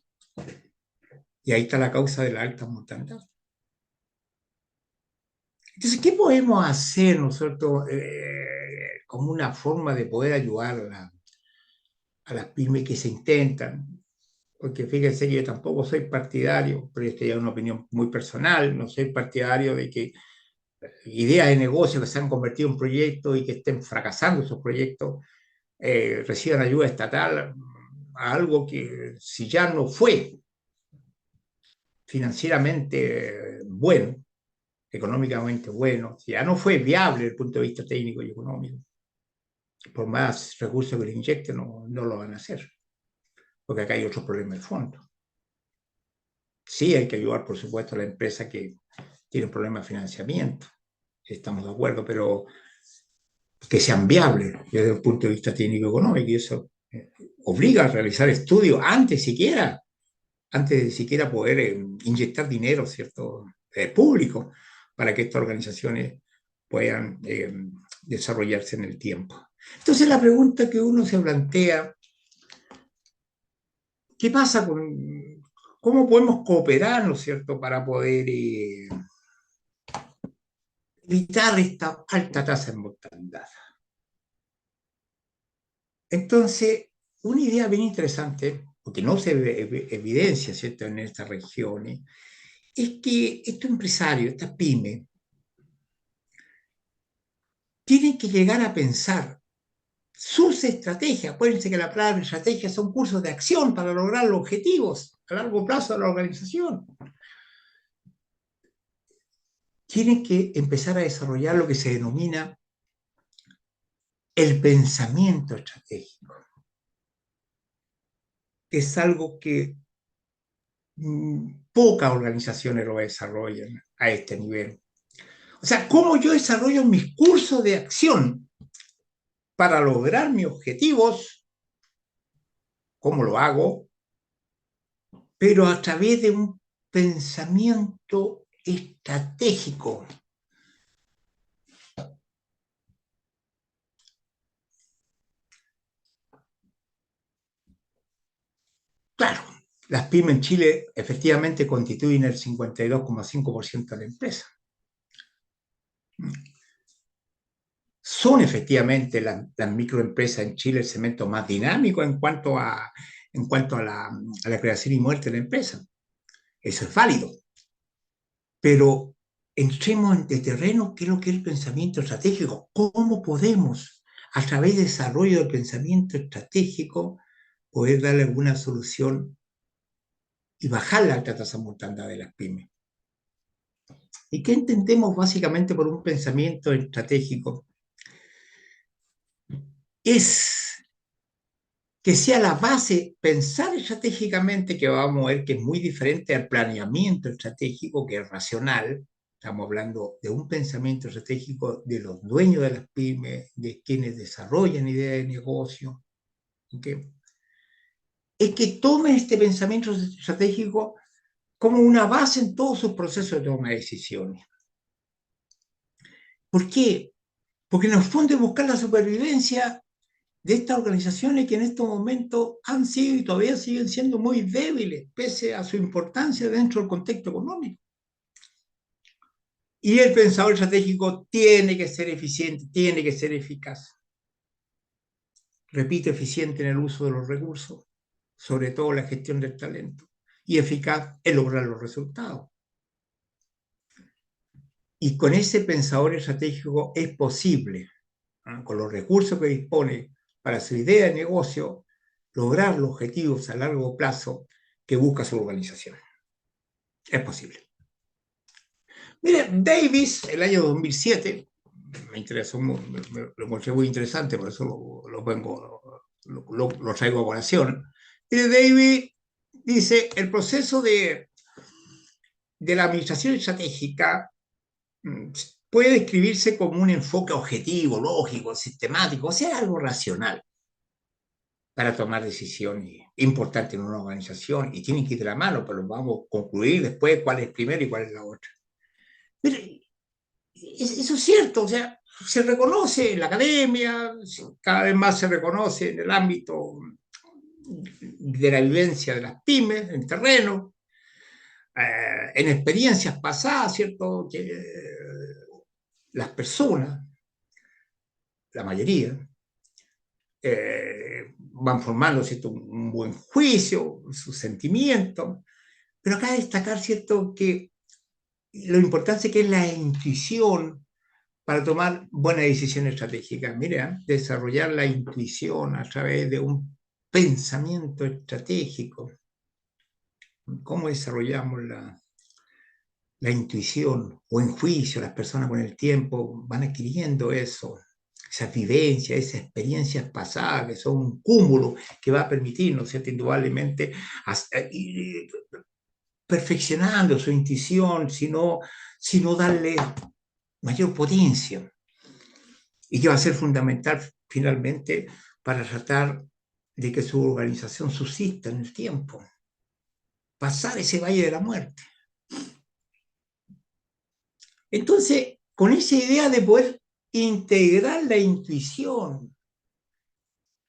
Y ahí está la causa de la alta mortandad. Entonces, ¿qué podemos hacer nosotros como una forma de poder ayudar a las pymes que se intentan? Porque fíjense que yo tampoco soy partidario, pero esto ya es una opinión muy personal, no soy partidario de que ideas de negocio que se han convertido en proyectos y que estén fracasando esos proyectos reciban ayuda estatal a algo que si ya no fue financieramente bueno, económicamente bueno, si ya no fue viable desde el punto de vista técnico y económico, por más recursos que le inyecten, no lo van a hacer, porque acá hay otro problema de fondo. Sí, hay que ayudar, por supuesto, a la empresa que tiene un problema de financiamiento, estamos de acuerdo, pero que sean viables desde el punto de vista técnico-económico, y eso obliga a realizar estudios antes de siquiera poder inyectar dinero, ¿cierto?, público, para que estas organizaciones puedan desarrollarse en el tiempo. Entonces la pregunta que uno se plantea, ¿qué pasa con, cómo podemos cooperar, ¿no es cierto?, para poder evitar esta alta tasa de mortandad? Entonces, una idea bien interesante, porque no se evidencia, ¿cierto?, en estas regiones, es que estos empresarios, estas pymes, tienen que llegar a pensar sus estrategias. Acuérdense que la palabra estrategia son cursos de acción para lograr los objetivos a largo plazo de la organización. Tienen que empezar a desarrollar lo que se denomina el pensamiento estratégico. Es algo que pocas organizaciones lo desarrollan a este nivel. O sea, ¿cómo yo desarrollo mis cursos de acción para lograr mis objetivos? ¿Cómo lo hago? Pero a través de un pensamiento estratégico. Claro, las pymes en Chile efectivamente constituyen el 52,5% de la empresa. Son efectivamente las microempresas en Chile el segmento más dinámico en cuanto a la creación y muerte de la empresa. Eso es válido. Pero entremos en terreno, ¿qué es lo que es el pensamiento estratégico? ¿Cómo podemos, a través del desarrollo del pensamiento estratégico, poder darle alguna solución y bajar la alta tasa de mortandad de las pymes? ¿Y qué entendemos básicamente por un pensamiento estratégico? Es que sea la base, pensar estratégicamente, que vamos a ver que es muy diferente al planeamiento estratégico, que es racional. Estamos hablando de un pensamiento estratégico de los dueños de las pymes, de quienes desarrollan ideas de negocio. ¿Okay? Es que tome este pensamiento estratégico como una base en todos sus procesos de toma de decisiones. ¿Por qué? Porque en el fondo es buscar la supervivencia de estas organizaciones que en estos momentos han sido y todavía siguen siendo muy débiles, pese a su importancia dentro del contexto económico. Y el pensador estratégico tiene que ser eficiente, tiene que ser eficaz. Repito, eficiente en el uso de los recursos, sobre todo la gestión del talento, y eficaz en lograr los resultados. Y con ese pensador estratégico es posible, con los recursos que dispone para su idea de negocio, lograr los objetivos a largo plazo que busca su organización. Es posible. Mire, Davis, el año 2007, me interesó, lo encontré muy interesante, por eso lo traigo a colación. Mire, Davis dice, el proceso de la administración estratégica puede describirse como un enfoque objetivo, lógico, sistemático, o sea, algo racional para tomar decisiones importantes en una organización y tienen que ir de la mano, pero vamos a concluir después cuál es primero y cuál es la otra. Pero eso es cierto, o sea, se reconoce en la academia, cada vez más se reconoce en el ámbito de la vivencia de las pymes, en terreno, en experiencias pasadas, ¿cierto? Que las personas, la mayoría, van formando, ¿cierto? Un buen juicio, sus sentimientos, pero acá destacar, ¿cierto? Que lo importante que es la intuición para tomar buenas decisiones estratégicas. Mira, desarrollar la intuición a través de un pensamiento estratégico. ¿Cómo desarrollamos la intuición o en juicio? Las personas con el tiempo van adquiriendo eso, esas vivencias, esas experiencias pasadas, que son un cúmulo que va a permitirnos, ¿cierto? Indudablemente, ir perfeccionando su intuición, sino darle mayor potencia. Y que va a ser fundamental finalmente para tratar de que su organización subsista en el tiempo. Pasar ese valle de la muerte. Entonces, con esa idea de poder integrar la intuición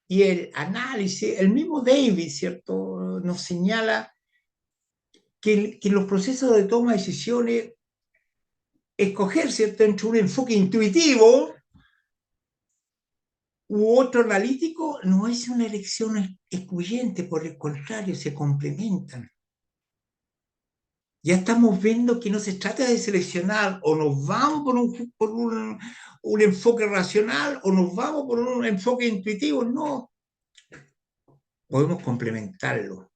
y el análisis, el mismo Davis, ¿cierto?, nos señala que los procesos de toma de decisiones, escoger, ¿cierto?, entre un enfoque intuitivo u otro analítico no es una elección excluyente, por el contrario, se complementan. Ya estamos viendo que no se trata de seleccionar o nos vamos por un enfoque racional o nos vamos por un enfoque intuitivo, no. Podemos complementarlo.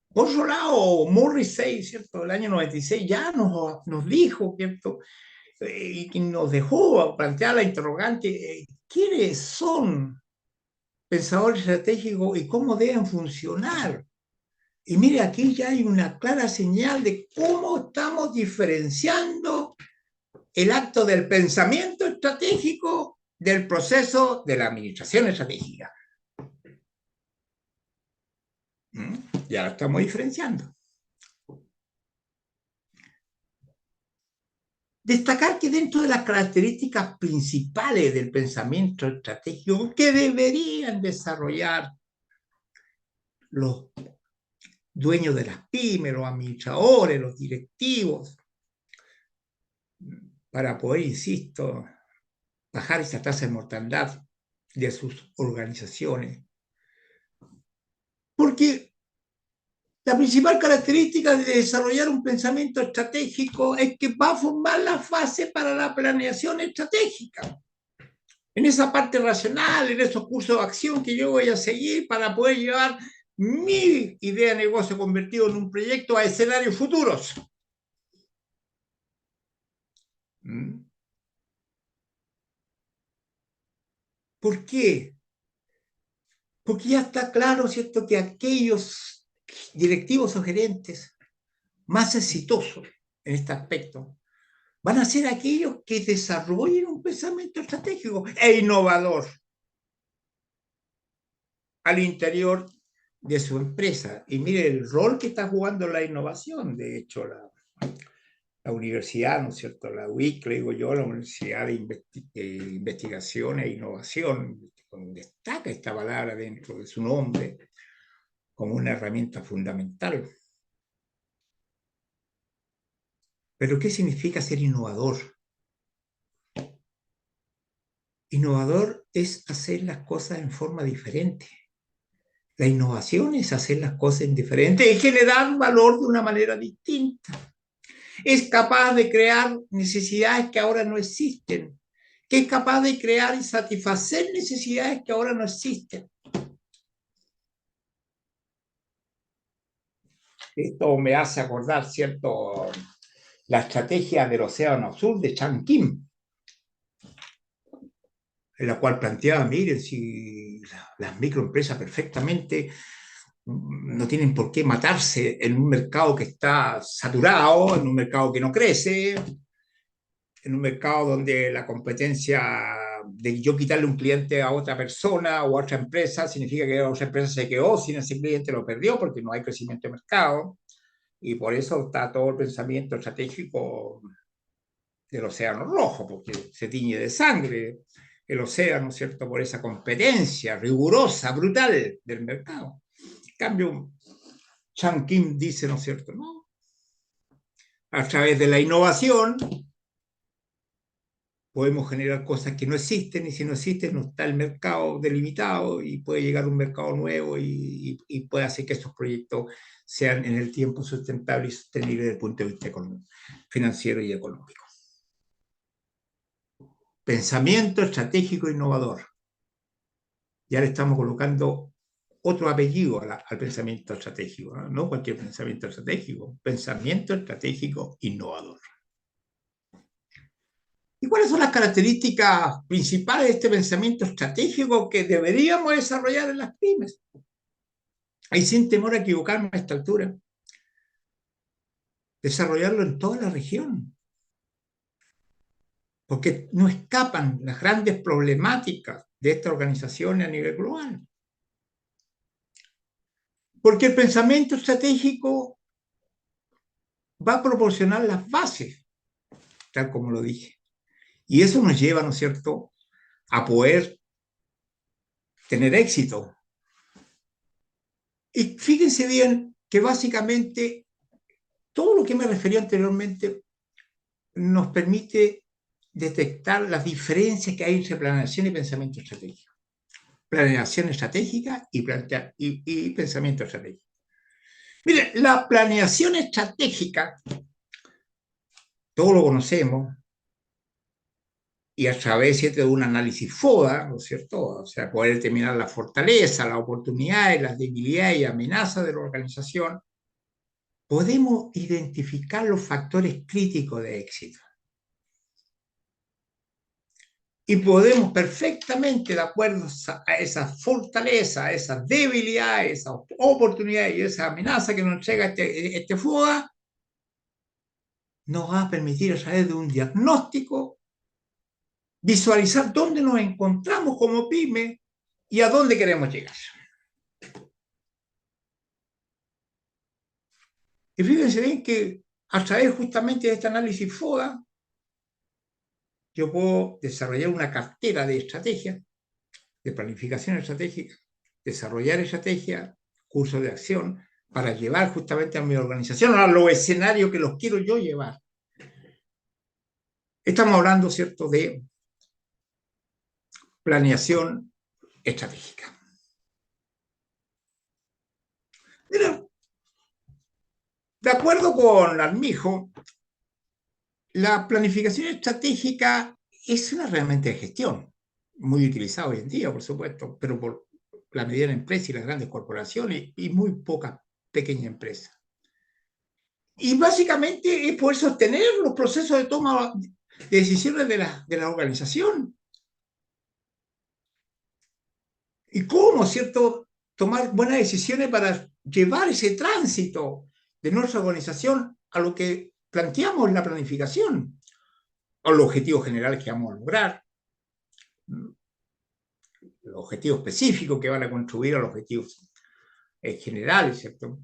Por otro lado, Morrissey, ¿cierto?, el año 96 ya nos dijo, ¿cierto?, y nos dejó plantear la interrogante, ¿quiénes son pensadores estratégicos y cómo deben funcionar? Y mire, aquí ya hay una clara señal de cómo estamos diferenciando el acto del pensamiento estratégico del proceso de la administración estratégica. Ya lo estamos diferenciando. Destacar que dentro de las características principales del pensamiento estratégico que deberían desarrollar los dueños de las pymes, los administradores, los directivos, para poder, insisto, bajar esa tasa de mortandad de sus organizaciones. Porque La principal característica de desarrollar un pensamiento estratégico es que va a formar la base para la planeación estratégica. En esa parte racional, en esos cursos de acción que yo voy a seguir para poder llevar mi idea de negocio convertido en un proyecto a escenarios futuros. ¿Por qué? Porque ya está claro, ¿cierto?, que aquellos directivos o gerentes más exitosos en este aspecto van a ser aquellos que desarrollen un pensamiento estratégico e innovador al interior de su empresa. Y mire el rol que está jugando la innovación. De hecho, la universidad, ¿no es cierto?, la UIC, digo yo, la Universidad de Investigación e Innovación, destaca esta palabra dentro de su nombre como una herramienta fundamental. Pero ¿qué significa ser innovador? Innovador es hacer las cosas en forma diferente. La innovación es hacer las cosas diferentes, es generar valor de una manera distinta. Es capaz de crear necesidades que ahora no existen, que es capaz de crear y satisfacer necesidades que ahora no existen. Esto me hace acordar, ¿cierto?, la estrategia del Océano Azul de Chan Kim, en la cual planteaba, miren, si las microempresas perfectamente no tienen por qué matarse en un mercado que está saturado, en un mercado que no crece, en un mercado donde la competencia de yo quitarle un cliente a otra persona o a otra empresa significa que la otra empresa se quedó sin ese cliente, lo perdió porque no hay crecimiento de mercado. Y por eso está todo el pensamiento estratégico del Océano Rojo, porque se tiñe de sangre el océano, ¿cierto?, por esa competencia rigurosa, brutal del mercado. En cambio, Chan Kim dice, ¿no es cierto?, no, a través de la innovación podemos generar cosas que no existen, y si no existen no está el mercado delimitado y puede llegar un mercado nuevo y puede hacer que estos proyectos sean en el tiempo sustentables y sostenibles desde el punto de vista financiero y económico. Pensamiento estratégico innovador. Ya le estamos colocando otro apellido al pensamiento estratégico, ¿no? No cualquier pensamiento estratégico, pensamiento estratégico innovador. ¿Y cuáles son las características principales de este pensamiento estratégico que deberíamos desarrollar en las pymes? Y sin temor a equivocarme a esta altura, desarrollarlo en toda la región, porque no escapan las grandes problemáticas de esta organización a nivel global. Porque el pensamiento estratégico va a proporcionar las bases, tal como lo dije. Y eso nos lleva, ¿no es cierto?, a poder tener éxito. Y fíjense bien que básicamente todo lo que me referí anteriormente nos permite detectar las diferencias que hay entre planeación y pensamiento estratégico. Planeación estratégica y pensamiento estratégico. Mire, la planeación estratégica, todos lo conocemos, y a través de un análisis FODA, ¿no es cierto? O sea, poder determinar la fortaleza, las oportunidades, las debilidades y amenazas de la organización, podemos identificar los factores críticos de éxito. Y podemos perfectamente, de acuerdo a esas fortalezas, a esas debilidades, esas oportunidades y esa amenaza que nos entrega este FODA, nos va a permitir a través de un diagnóstico visualizar dónde nos encontramos como pyme y a dónde queremos llegar. Y fíjense bien que a través justamente de este análisis FODA, yo puedo desarrollar una cartera de estrategia, de planificación estratégica, desarrollar estrategia, cursos de acción, para llevar justamente a mi organización a los escenarios que los quiero yo llevar. Estamos hablando, ¿cierto?, de planeación estratégica. Mira, De acuerdo con Armijo, la planificación estratégica es una herramienta de gestión, muy utilizada hoy en día, por supuesto, pero por la mediana empresa y las grandes corporaciones y muy pocas pequeñas empresas. Y básicamente es poder sostener los procesos de toma de decisiones de la organización. Y cómo, ¿cierto?, tomar buenas decisiones para llevar ese tránsito de nuestra organización a lo que planteamos en la planificación, a los objetivos generales que vamos a lograr, los objetivos específicos que van a contribuir a los objetivos generales, ¿cierto?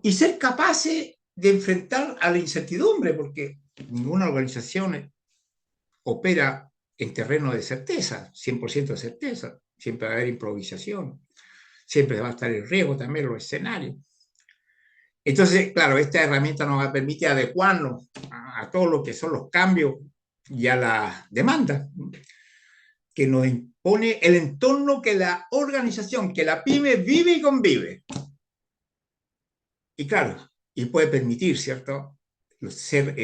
Y ser capaces de enfrentar a la incertidumbre, porque ninguna organización opera en terreno de certeza, 100% de certeza, siempre va a haber improvisación, siempre va a estar el riesgo también en los escenarios. Entonces, claro, esta herramienta nos va a permitir adecuarnos a todo lo que son los cambios y a la demanda que nos impone el entorno que la organización, que la pyme vive y convive. Y claro, y puede permitir, ¿cierto?, ser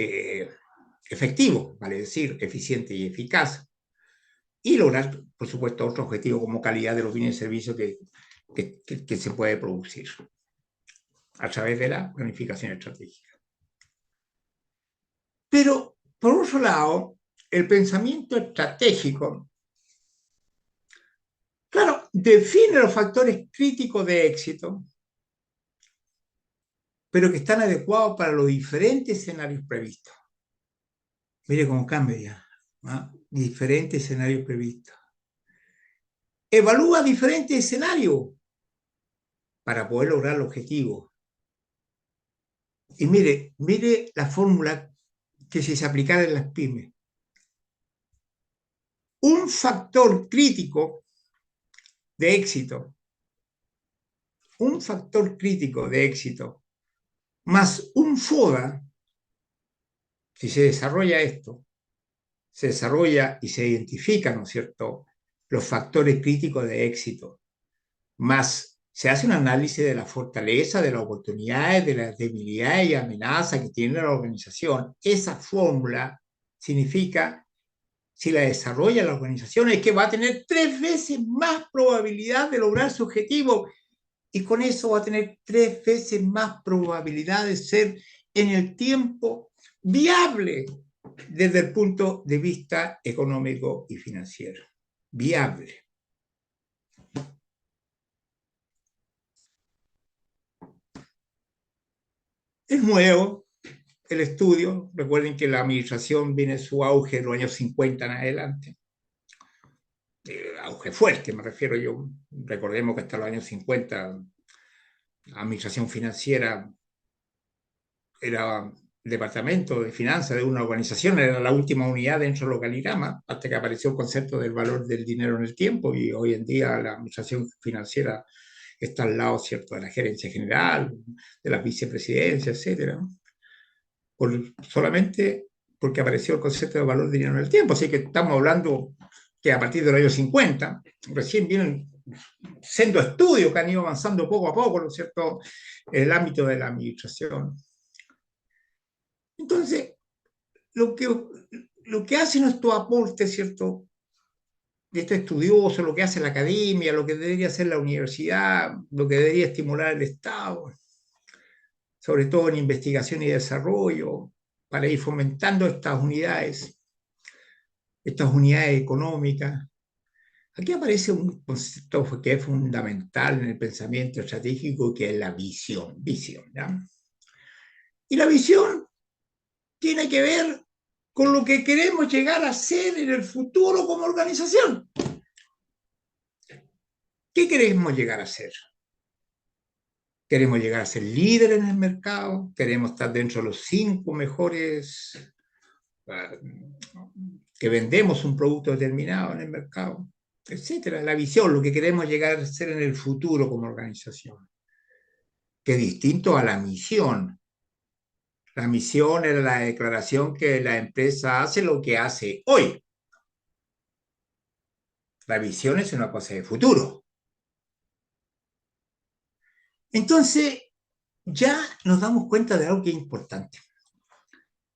efectivo, vale decir, eficiente y eficaz, y lograr, por supuesto, otro objetivo como calidad de los bienes y servicios que se puede producir a través de la planificación estratégica. Pero, por otro lado, el pensamiento estratégico, claro, define los factores críticos de éxito, pero que están adecuados para los diferentes escenarios previstos. Mire cómo cambia ya, ¿no? Diferentes escenarios previstos. Evalúa diferentes escenarios para poder lograr el objetivo. Y mire la fórmula que si se aplicara en las pymes. Un factor crítico de éxito, más un FODA, si se desarrolla esto, se desarrolla y se identifican, ¿no es cierto?, los factores críticos de éxito, más se hace un análisis de la fortaleza, de las oportunidades, de las debilidades y amenazas que tiene la organización. Esa fórmula significa, si la desarrolla la organización, es que va a tener 3 veces más probabilidad de lograr su objetivo, y con eso va a tener 3 veces más probabilidad de ser en el tiempo viable desde el punto de vista económico y financiero. Viable. Es nuevo el estudio. Recuerden que la administración viene en su auge de los años 50 en adelante. Auge fuerte, me refiero yo. Recordemos que hasta los años 50 la administración financiera era el departamento de finanzas de una organización, era la última unidad dentro del organigrama, hasta que apareció el concepto del valor del dinero en el tiempo, y hoy en día la administración financiera está al lado, ¿cierto?, de la gerencia general, de la vicepresidencia, etcétera, solamente porque apareció el concepto de valor del dinero en el tiempo. Así que estamos hablando que a partir de los años 50 recién vienen siendo estudios que han ido avanzando poco a poco, ¿no es cierto?, en el ámbito de la administración. Entonces, lo que hacen estos aportes, ¿cierto?, de este estudioso, lo que hace la academia, lo que debería hacer la universidad, lo que debería estimular el Estado, sobre todo en investigación y desarrollo, para ir fomentando estas unidades económicas. Aquí aparece un concepto que es fundamental en el pensamiento estratégico, que es la visión, ¿ya? Y la visión tiene que ver con lo que queremos llegar a ser en el futuro como organización. ¿Qué queremos llegar a ser? ¿Queremos llegar a ser líder en el mercado? ¿Queremos estar dentro de los 5 mejores que vendemos un producto determinado en el mercado? Etcétera. La visión, lo que queremos llegar a ser en el futuro como organización, que es distinto a la misión. La misión era la declaración que la empresa hace lo que hace hoy. La visión es una cosa de futuro. Entonces, ya nos damos cuenta de algo que es importante.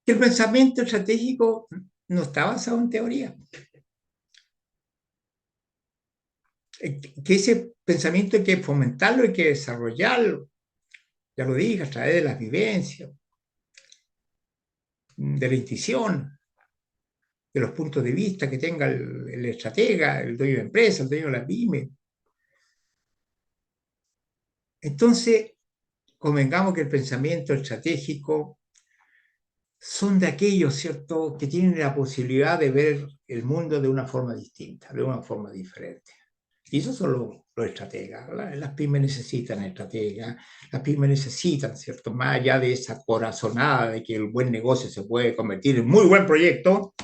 Que el pensamiento estratégico no está basado en teoría. Que ese pensamiento hay que fomentarlo, hay que desarrollarlo. Ya lo dije, a través de las vivencias, de la intuición, de los puntos de vista que tenga el estratega, el dueño de empresa, el dueño de la pyme. Entonces, convengamos que el pensamiento estratégico son de aquellos, ¿cierto?, que tienen la posibilidad de ver el mundo de una forma distinta, de una forma diferente. Y esos son los estrategas. Las pymes necesitan estrategas, las pymes necesitan, ¿cierto?, más allá de esa corazonada de que el buen negocio se puede convertir en muy buen proyecto,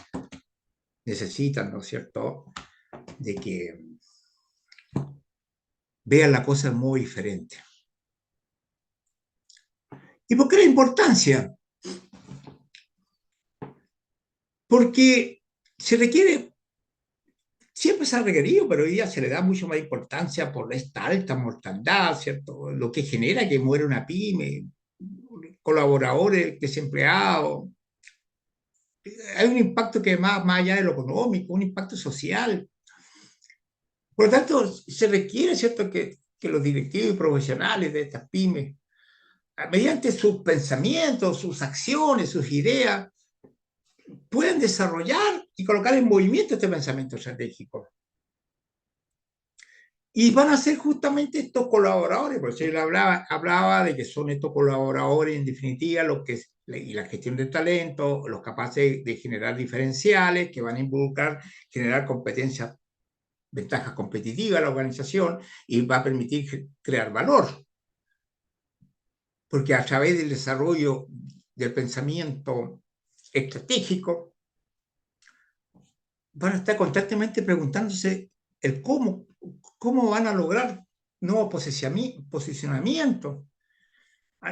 necesitan, ¿no es cierto?, de que vean la cosa muy diferente. ¿Y por qué la importancia? Porque se requiere, siempre se ha requerido, pero hoy día se le da mucho más importancia por esta alta mortandad, ¿cierto? Lo que genera que muera una pyme, colaboradores, desempleados. Hay un impacto que más allá de lo económico, un impacto social. Por lo tanto, se requiere, ¿cierto?, que los directivos y profesionales de estas pymes, mediante sus pensamientos, sus acciones, sus ideas, puedan desarrollar y colocar en movimiento este pensamiento estratégico. Y van a ser justamente estos colaboradores, por eso él hablaba de que son estos colaboradores, en definitiva, y la gestión del talento, los capaces de generar diferenciales, que van a involucrar, generar competencias, ventajas competitivas a la organización y va a permitir crear valor. Porque a través del desarrollo del pensamiento estratégico, van a estar constantemente preguntándose el cómo van a lograr nuevos posicionamientos,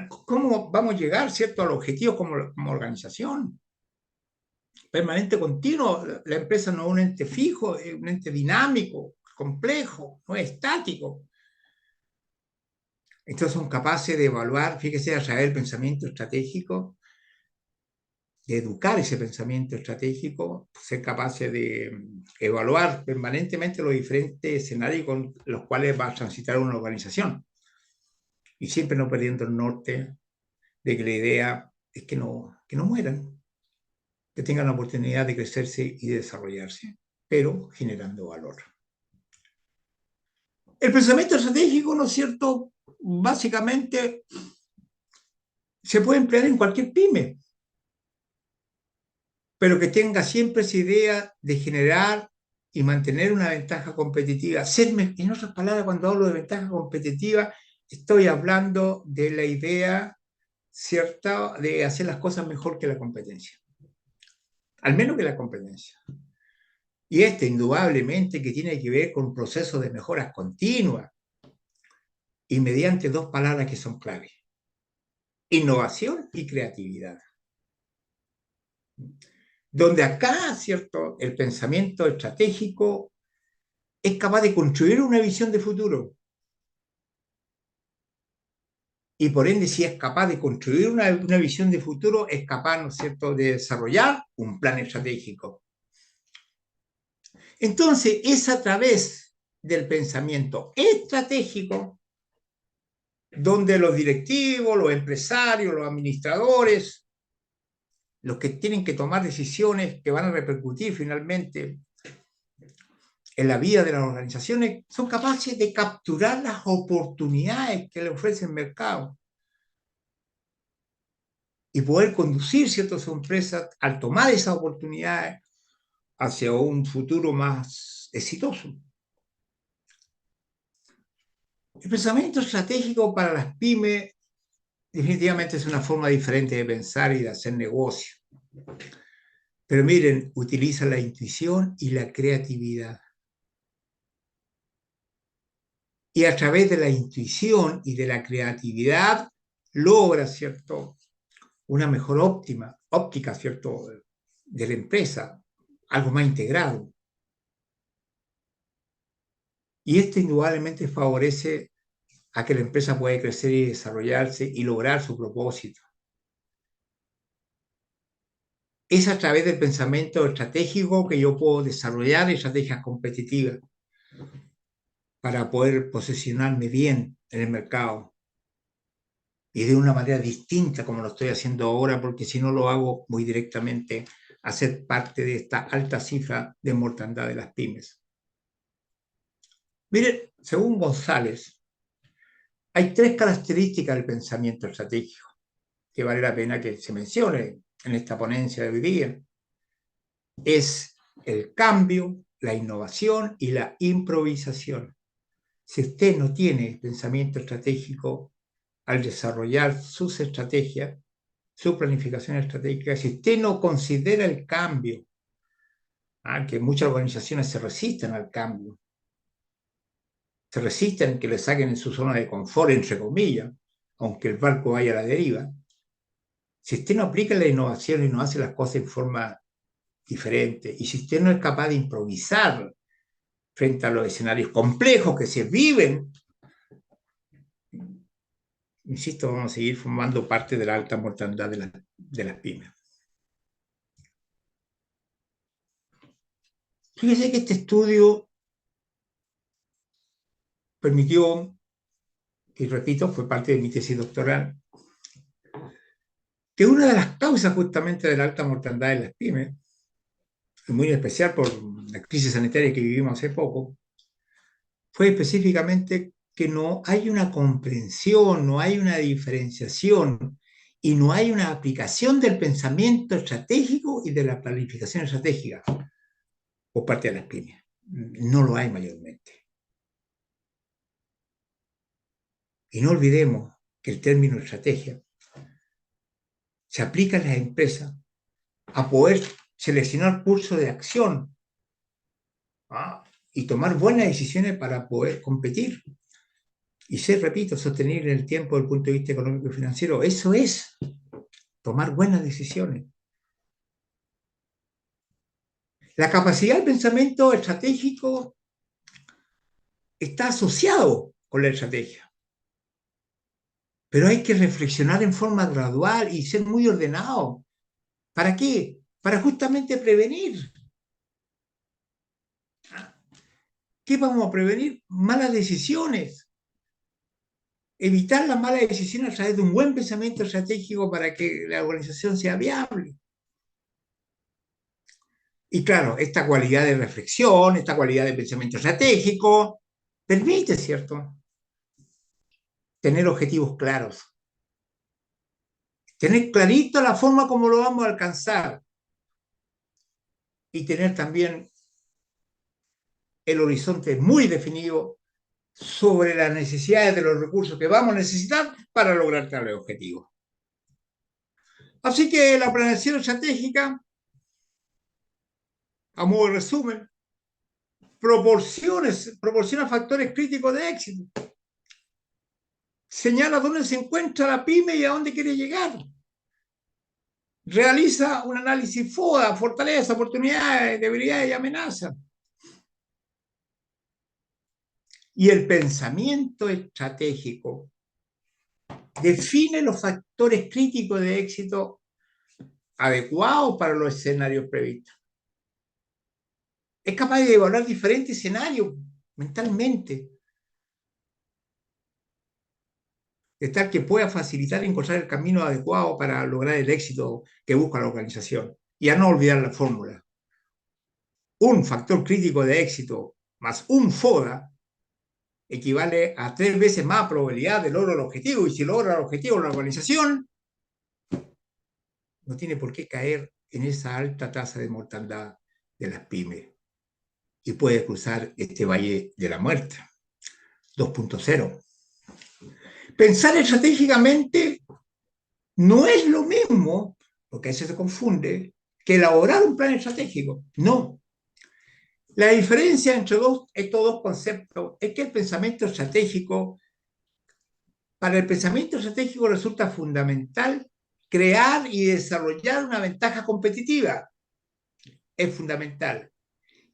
cómo vamos a llegar, ¿cierto?, al objetivo como organización. Permanente continuo, la empresa no es un ente fijo, es un ente dinámico, complejo, no es estático. Entonces son capaces de evaluar, fíjese, a través del pensamiento estratégico, de educar ese pensamiento estratégico, ser capaces de evaluar permanentemente los diferentes escenarios con los cuales va a transitar una organización. Y siempre no perdiendo el norte de que la idea es que no mueran, que tengan la oportunidad de crecerse y de desarrollarse, pero generando valor. El pensamiento estratégico, ¿no es cierto?, básicamente se puede emplear en cualquier pyme, pero que tenga siempre esa idea de generar y mantener una ventaja competitiva. En otras palabras, cuando hablo de ventaja competitiva, estoy hablando de la idea, ¿cierta?, de hacer las cosas mejor que la competencia. Al menos que la competencia. Y indudablemente, que tiene que ver con un proceso de mejoras continuas y mediante dos palabras que son claves: innovación y creatividad. Donde acá, ¿cierto?, el pensamiento estratégico es capaz de construir una visión de futuro. Y por ende, si es capaz de construir una visión de futuro, es capaz, ¿no es cierto?, de desarrollar un plan estratégico. Entonces, es a través del pensamiento estratégico donde los directivos, los empresarios, los administradores, los que tienen que tomar decisiones que van a repercutir finalmente en la vida de las organizaciones, son capaces de capturar las oportunidades que le ofrece el mercado y poder conducir ciertas empresas al tomar esas oportunidades hacia un futuro más exitoso. El pensamiento estratégico para las pymes definitivamente es una forma diferente de pensar y de hacer negocio. Pero miren, utiliza la intuición y la creatividad. Y a través de la intuición y de la creatividad logra, ¿cierto?, una mejor óptica, ¿cierto?, de la empresa, algo más integrado. Y esto indudablemente favorece a que la empresa pueda crecer y desarrollarse y lograr su propósito. Es a través del pensamiento estratégico que yo puedo desarrollar estrategias competitivas para poder posicionarme bien en el mercado y de una manera distinta como lo estoy haciendo ahora, porque si no lo hago muy directamente a ser parte de esta alta cifra de mortandad de las pymes. Miren, según González, hay 3 características del pensamiento estratégico que vale la pena que se mencione en esta ponencia de hoy día. Es el cambio, la innovación y la improvisación. Si usted no tiene pensamiento estratégico al desarrollar sus estrategias, su planificación estratégica, si usted no considera el cambio, que muchas organizaciones se resisten al cambio, se resisten que le saquen en su zona de confort, entre comillas, aunque el barco vaya a la deriva. Si usted no aplica la innovación y no hace las cosas en forma diferente, y si usted no es capaz de improvisar frente a los escenarios complejos que se viven, insisto, vamos a seguir formando parte de la alta mortandad de las pymes. Fíjese que este estudio permitió, y repito, fue parte de mi tesis doctoral, que una de las causas justamente de la alta mortandad de las pymes, muy en especial por la crisis sanitaria que vivimos hace poco, fue específicamente que no hay una comprensión, no hay una diferenciación y no hay una aplicación del pensamiento estratégico y de la planificación estratégica por parte de las pymes. No lo hay mayormente. Y no olvidemos que el término estrategia se aplica en las empresas a poder seleccionar cursos de acción y tomar buenas decisiones para poder competir y ser, repito, sostenible en el tiempo desde el punto de vista económico y financiero. Eso es tomar buenas decisiones. La capacidad del pensamiento estratégico está asociado con la estrategia, pero hay que reflexionar en forma gradual y ser muy ordenado. ¿Para qué? Para justamente prevenir. ¿Qué vamos a prevenir? Malas decisiones. Evitar las malas decisiones a través de un buen pensamiento estratégico para que la organización sea viable. Y claro, esta cualidad de reflexión, esta cualidad de pensamiento estratégico, permite, ¿cierto?, tener objetivos claros. Tener clarito la forma como lo vamos a alcanzar. Y tener también el horizonte muy definido sobre las necesidades de los recursos que vamos a necesitar para lograr tales objetivos. Así que la planeación estratégica, a modo de resumen, proporciona factores críticos de éxito. Señala dónde se encuentra la pyme y a dónde quiere llegar. Realiza un análisis FODA, fortaleza, oportunidades, debilidades y amenazas. Y el pensamiento estratégico define los factores críticos de éxito adecuados para los escenarios previstos. Es capaz de evaluar diferentes escenarios mentalmente, de tal que pueda facilitar encontrar el camino adecuado para lograr el éxito que busca la organización. Y a no olvidar la fórmula. Un factor crítico de éxito más un FODA equivale a 3 veces más probabilidad de logro del objetivo. Y si logra el objetivo de la organización, no tiene por qué caer en esa alta tasa de mortandad de las pymes. Y puede cruzar este valle de la muerte. 2.0. Pensar estratégicamente no es lo mismo, porque a veces se confunde, que elaborar un plan estratégico. No. La diferencia entre estos dos conceptos es que el pensamiento estratégico, para el pensamiento estratégico resulta fundamental crear y desarrollar una ventaja competitiva. Es fundamental.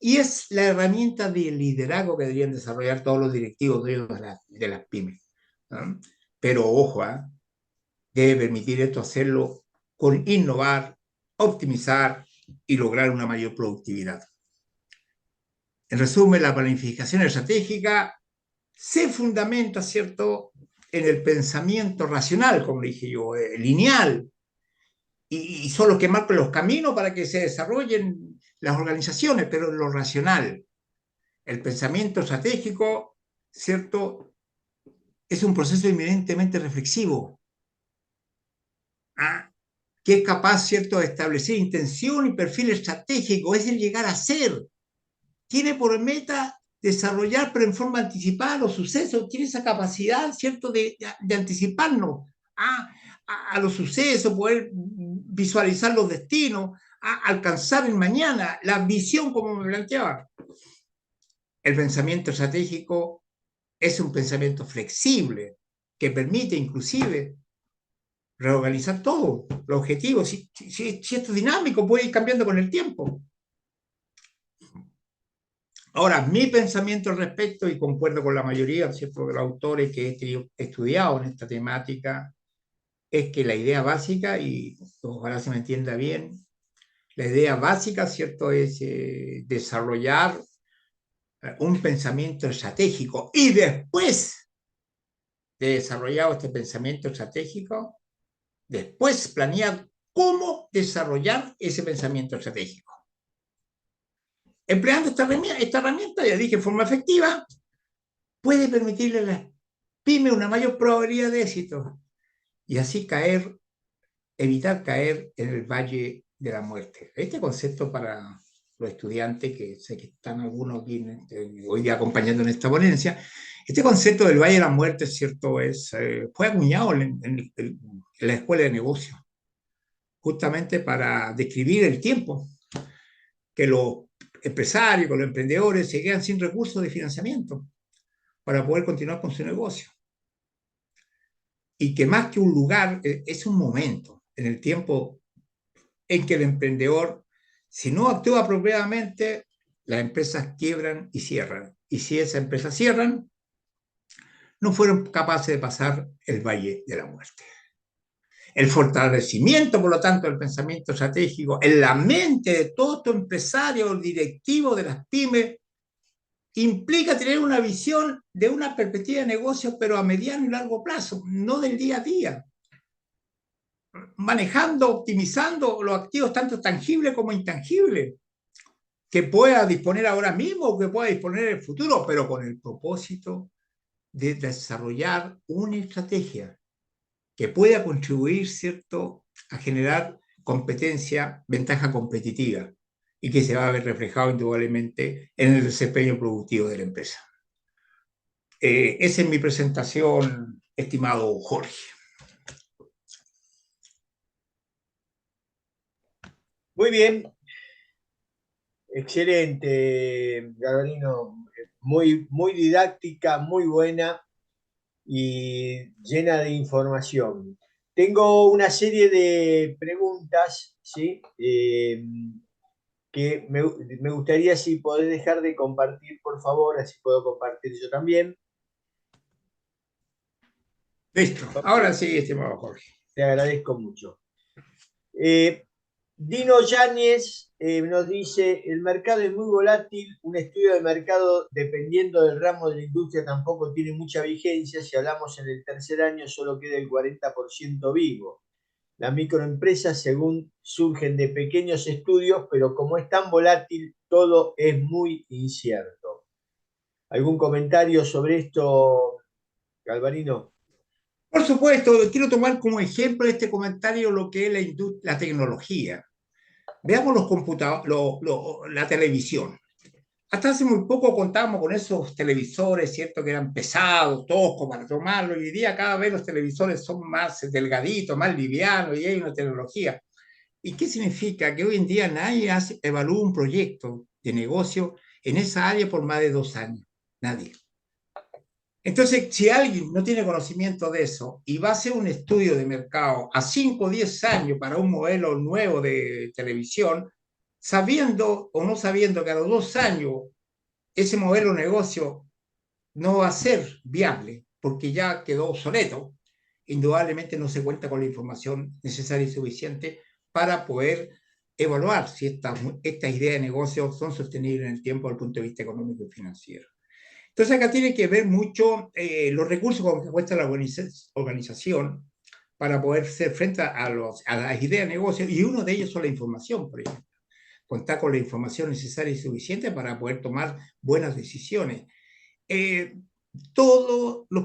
Y es la herramienta de liderazgo que deberían desarrollar todos los directivos de las pymes. ¿no? Pero ojo, debe permitir esto hacerlo con innovar, optimizar y lograr una mayor productividad. En resumen, la planificación estratégica se fundamenta, ¿cierto?, en el pensamiento racional, como dije yo, lineal, y son los que marcan los caminos para que se desarrollen las organizaciones, pero en lo racional. El pensamiento estratégico, ¿cierto?, es un proceso eminentemente reflexivo, que es capaz, ¿cierto?, de establecer intención y perfil estratégico, es el llegar a ser. Tiene por meta desarrollar, pero en forma anticipada, los sucesos, tiene esa capacidad, ¿cierto?, de anticiparnos a los sucesos, poder visualizar los destinos, a alcanzar el mañana, la visión, como me planteaba. El pensamiento estratégico es un pensamiento flexible que permite inclusive reorganizar todo, los objetivos. Si esto es dinámico, puede ir cambiando con el tiempo. Ahora, mi pensamiento al respecto, y concuerdo con la mayoría, ¿cierto?, de los autores que he estudiado en esta temática, es que la idea básica, y ojalá se me entienda bien, la idea básica, ¿cierto?, es desarrollar un pensamiento estratégico y después de desarrollado este pensamiento estratégico, después planear cómo desarrollar ese pensamiento estratégico. Empleando esta herramienta, ya dije, en forma efectiva, puede permitirle a las pymes una mayor probabilidad de éxito y así evitar caer en el valle de la muerte. Este concepto para los estudiantes, que sé que están algunos aquí hoy día acompañando en esta ponencia, este concepto del valle de la muerte, ¿cierto?, fue acuñado en la escuela de negocios, justamente para describir el tiempo que los empresarios, los emprendedores se quedan sin recursos de financiamiento para poder continuar con su negocio. Y que más que un lugar, es un momento en el tiempo en que el emprendedor, si no actúa apropiadamente, las empresas quiebran y cierran. Y si esas empresas cierran, no fueron capaces de pasar el valle de la muerte. El fortalecimiento, por lo tanto, del pensamiento estratégico en la mente de todo estos empresarios, directivos de las pymes, implica tener una visión de una perspectiva de negocio, pero a mediano y largo plazo, no del día a día. Manejando, optimizando los activos tanto tangibles como intangibles, que pueda disponer ahora mismo o que pueda disponer en el futuro, pero con el propósito de desarrollar una estrategia que pueda contribuir, ¿cierto?, a generar competencia, ventaja competitiva, y que se va a ver reflejado indudablemente en el desempeño productivo de la empresa. Esa es mi presentación, estimado Jorge. Muy bien, excelente, Garbarino, muy didáctica, muy buena y llena de información. Tengo una serie de preguntas, ¿sí? Que me gustaría si podés dejar de compartir, por favor, así puedo compartir yo también. Listo, ahora sí, estimado Jorge. Te agradezco mucho. Dino Yáñez nos dice, el mercado es muy volátil, un estudio de mercado dependiendo del ramo de la industria tampoco tiene mucha vigencia, si hablamos en el tercer año solo queda el 40% vivo. Las microempresas según surgen de pequeños estudios, pero como es tan volátil, todo es muy incierto. ¿Algún comentario sobre esto, Galvarino? Por supuesto, quiero tomar como ejemplo de este comentario lo que es la tecnología. Veamos los computadores, la televisión. Hasta hace muy poco contábamos con esos televisores, ¿cierto?, que eran pesados, toscos para tomarlo. Hoy día cada vez los televisores son más delgaditos, más livianos, y hay una tecnología. ¿Y qué significa? Que hoy en día nadie evalúa un proyecto de negocio en esa área por más de 2 años. Nadie. Entonces, si alguien no tiene conocimiento de eso y va a hacer un estudio de mercado a 5 o 10 años para un modelo nuevo de televisión, sabiendo o no sabiendo que a los 2 años ese modelo de negocio no va a ser viable, porque ya quedó obsoleto, indudablemente no se cuenta con la información necesaria y suficiente para poder evaluar si estas ideas de negocio son sostenibles en el tiempo desde el punto de vista económico y financiero. Entonces acá tiene que ver mucho los recursos con que cuesta la organización para poder hacer frente a las ideas de negocio, y uno de ellos es la información, por ejemplo. Contar con la información necesaria y suficiente para poder tomar buenas decisiones. Todas las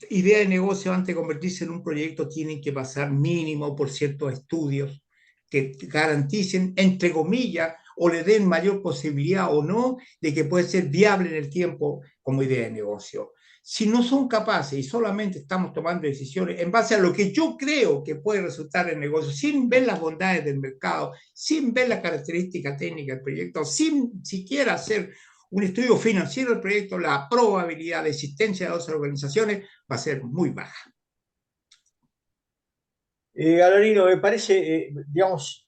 ideas de negocio antes de convertirse en un proyecto tienen que pasar mínimo por ciertos estudios que garanticen, entre comillas, o le den mayor posibilidad o no de que puede ser viable en el tiempo como idea de negocio. Si no son capaces y solamente estamos tomando decisiones en base a lo que yo creo que puede resultar en negocio, sin ver las bondades del mercado, sin ver las características técnicas del proyecto, sin siquiera hacer un estudio financiero del proyecto, la probabilidad de existencia de otras organizaciones va a ser muy baja. Galvarino, me parece, digamos,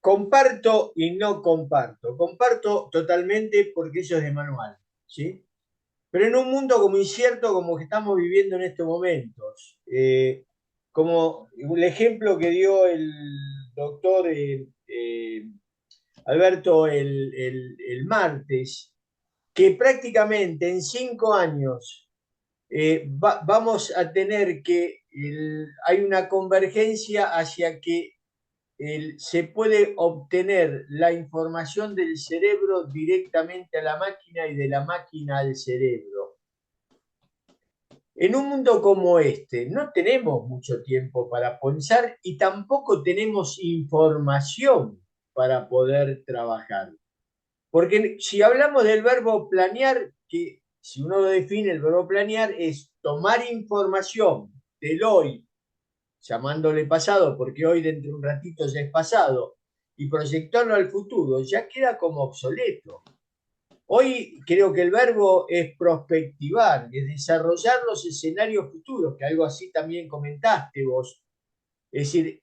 comparto y no comparto. Comparto totalmente porque eso es de manual, ¿sí? Pero en un mundo como incierto como que estamos viviendo en estos momentos, como el ejemplo que dio el doctor Alberto el martes, que prácticamente en 5 años vamos a tener que hay una convergencia hacia que se puede obtener la información del cerebro directamente a la máquina y de la máquina al cerebro. En un mundo como este, no tenemos mucho tiempo para pensar y tampoco tenemos información para poder trabajar. Porque si hablamos del verbo planear, que si uno lo define, el verbo planear es tomar información del hoy, llamándole pasado, porque hoy dentro de un ratito ya es pasado, y proyectarlo al futuro, ya queda como obsoleto. Hoy creo que el verbo es prospectivar, es desarrollar los escenarios futuros, que algo así también comentaste vos. Es decir,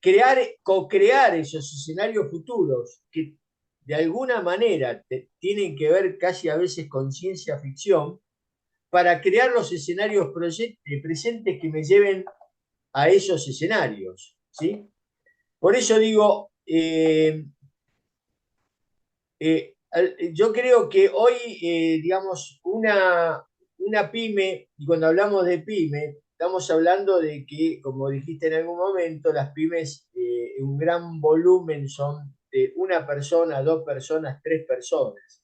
co-crear esos escenarios futuros que de alguna manera tienen que ver casi a veces con ciencia ficción, para crear los escenarios presentes que me lleven a esos escenarios, ¿sí? Por eso digo, yo creo que hoy, digamos, una pyme, y cuando hablamos de pyme, estamos hablando de que, como dijiste en algún momento, las pymes en un gran volumen son de una persona, 2 personas, 3 personas.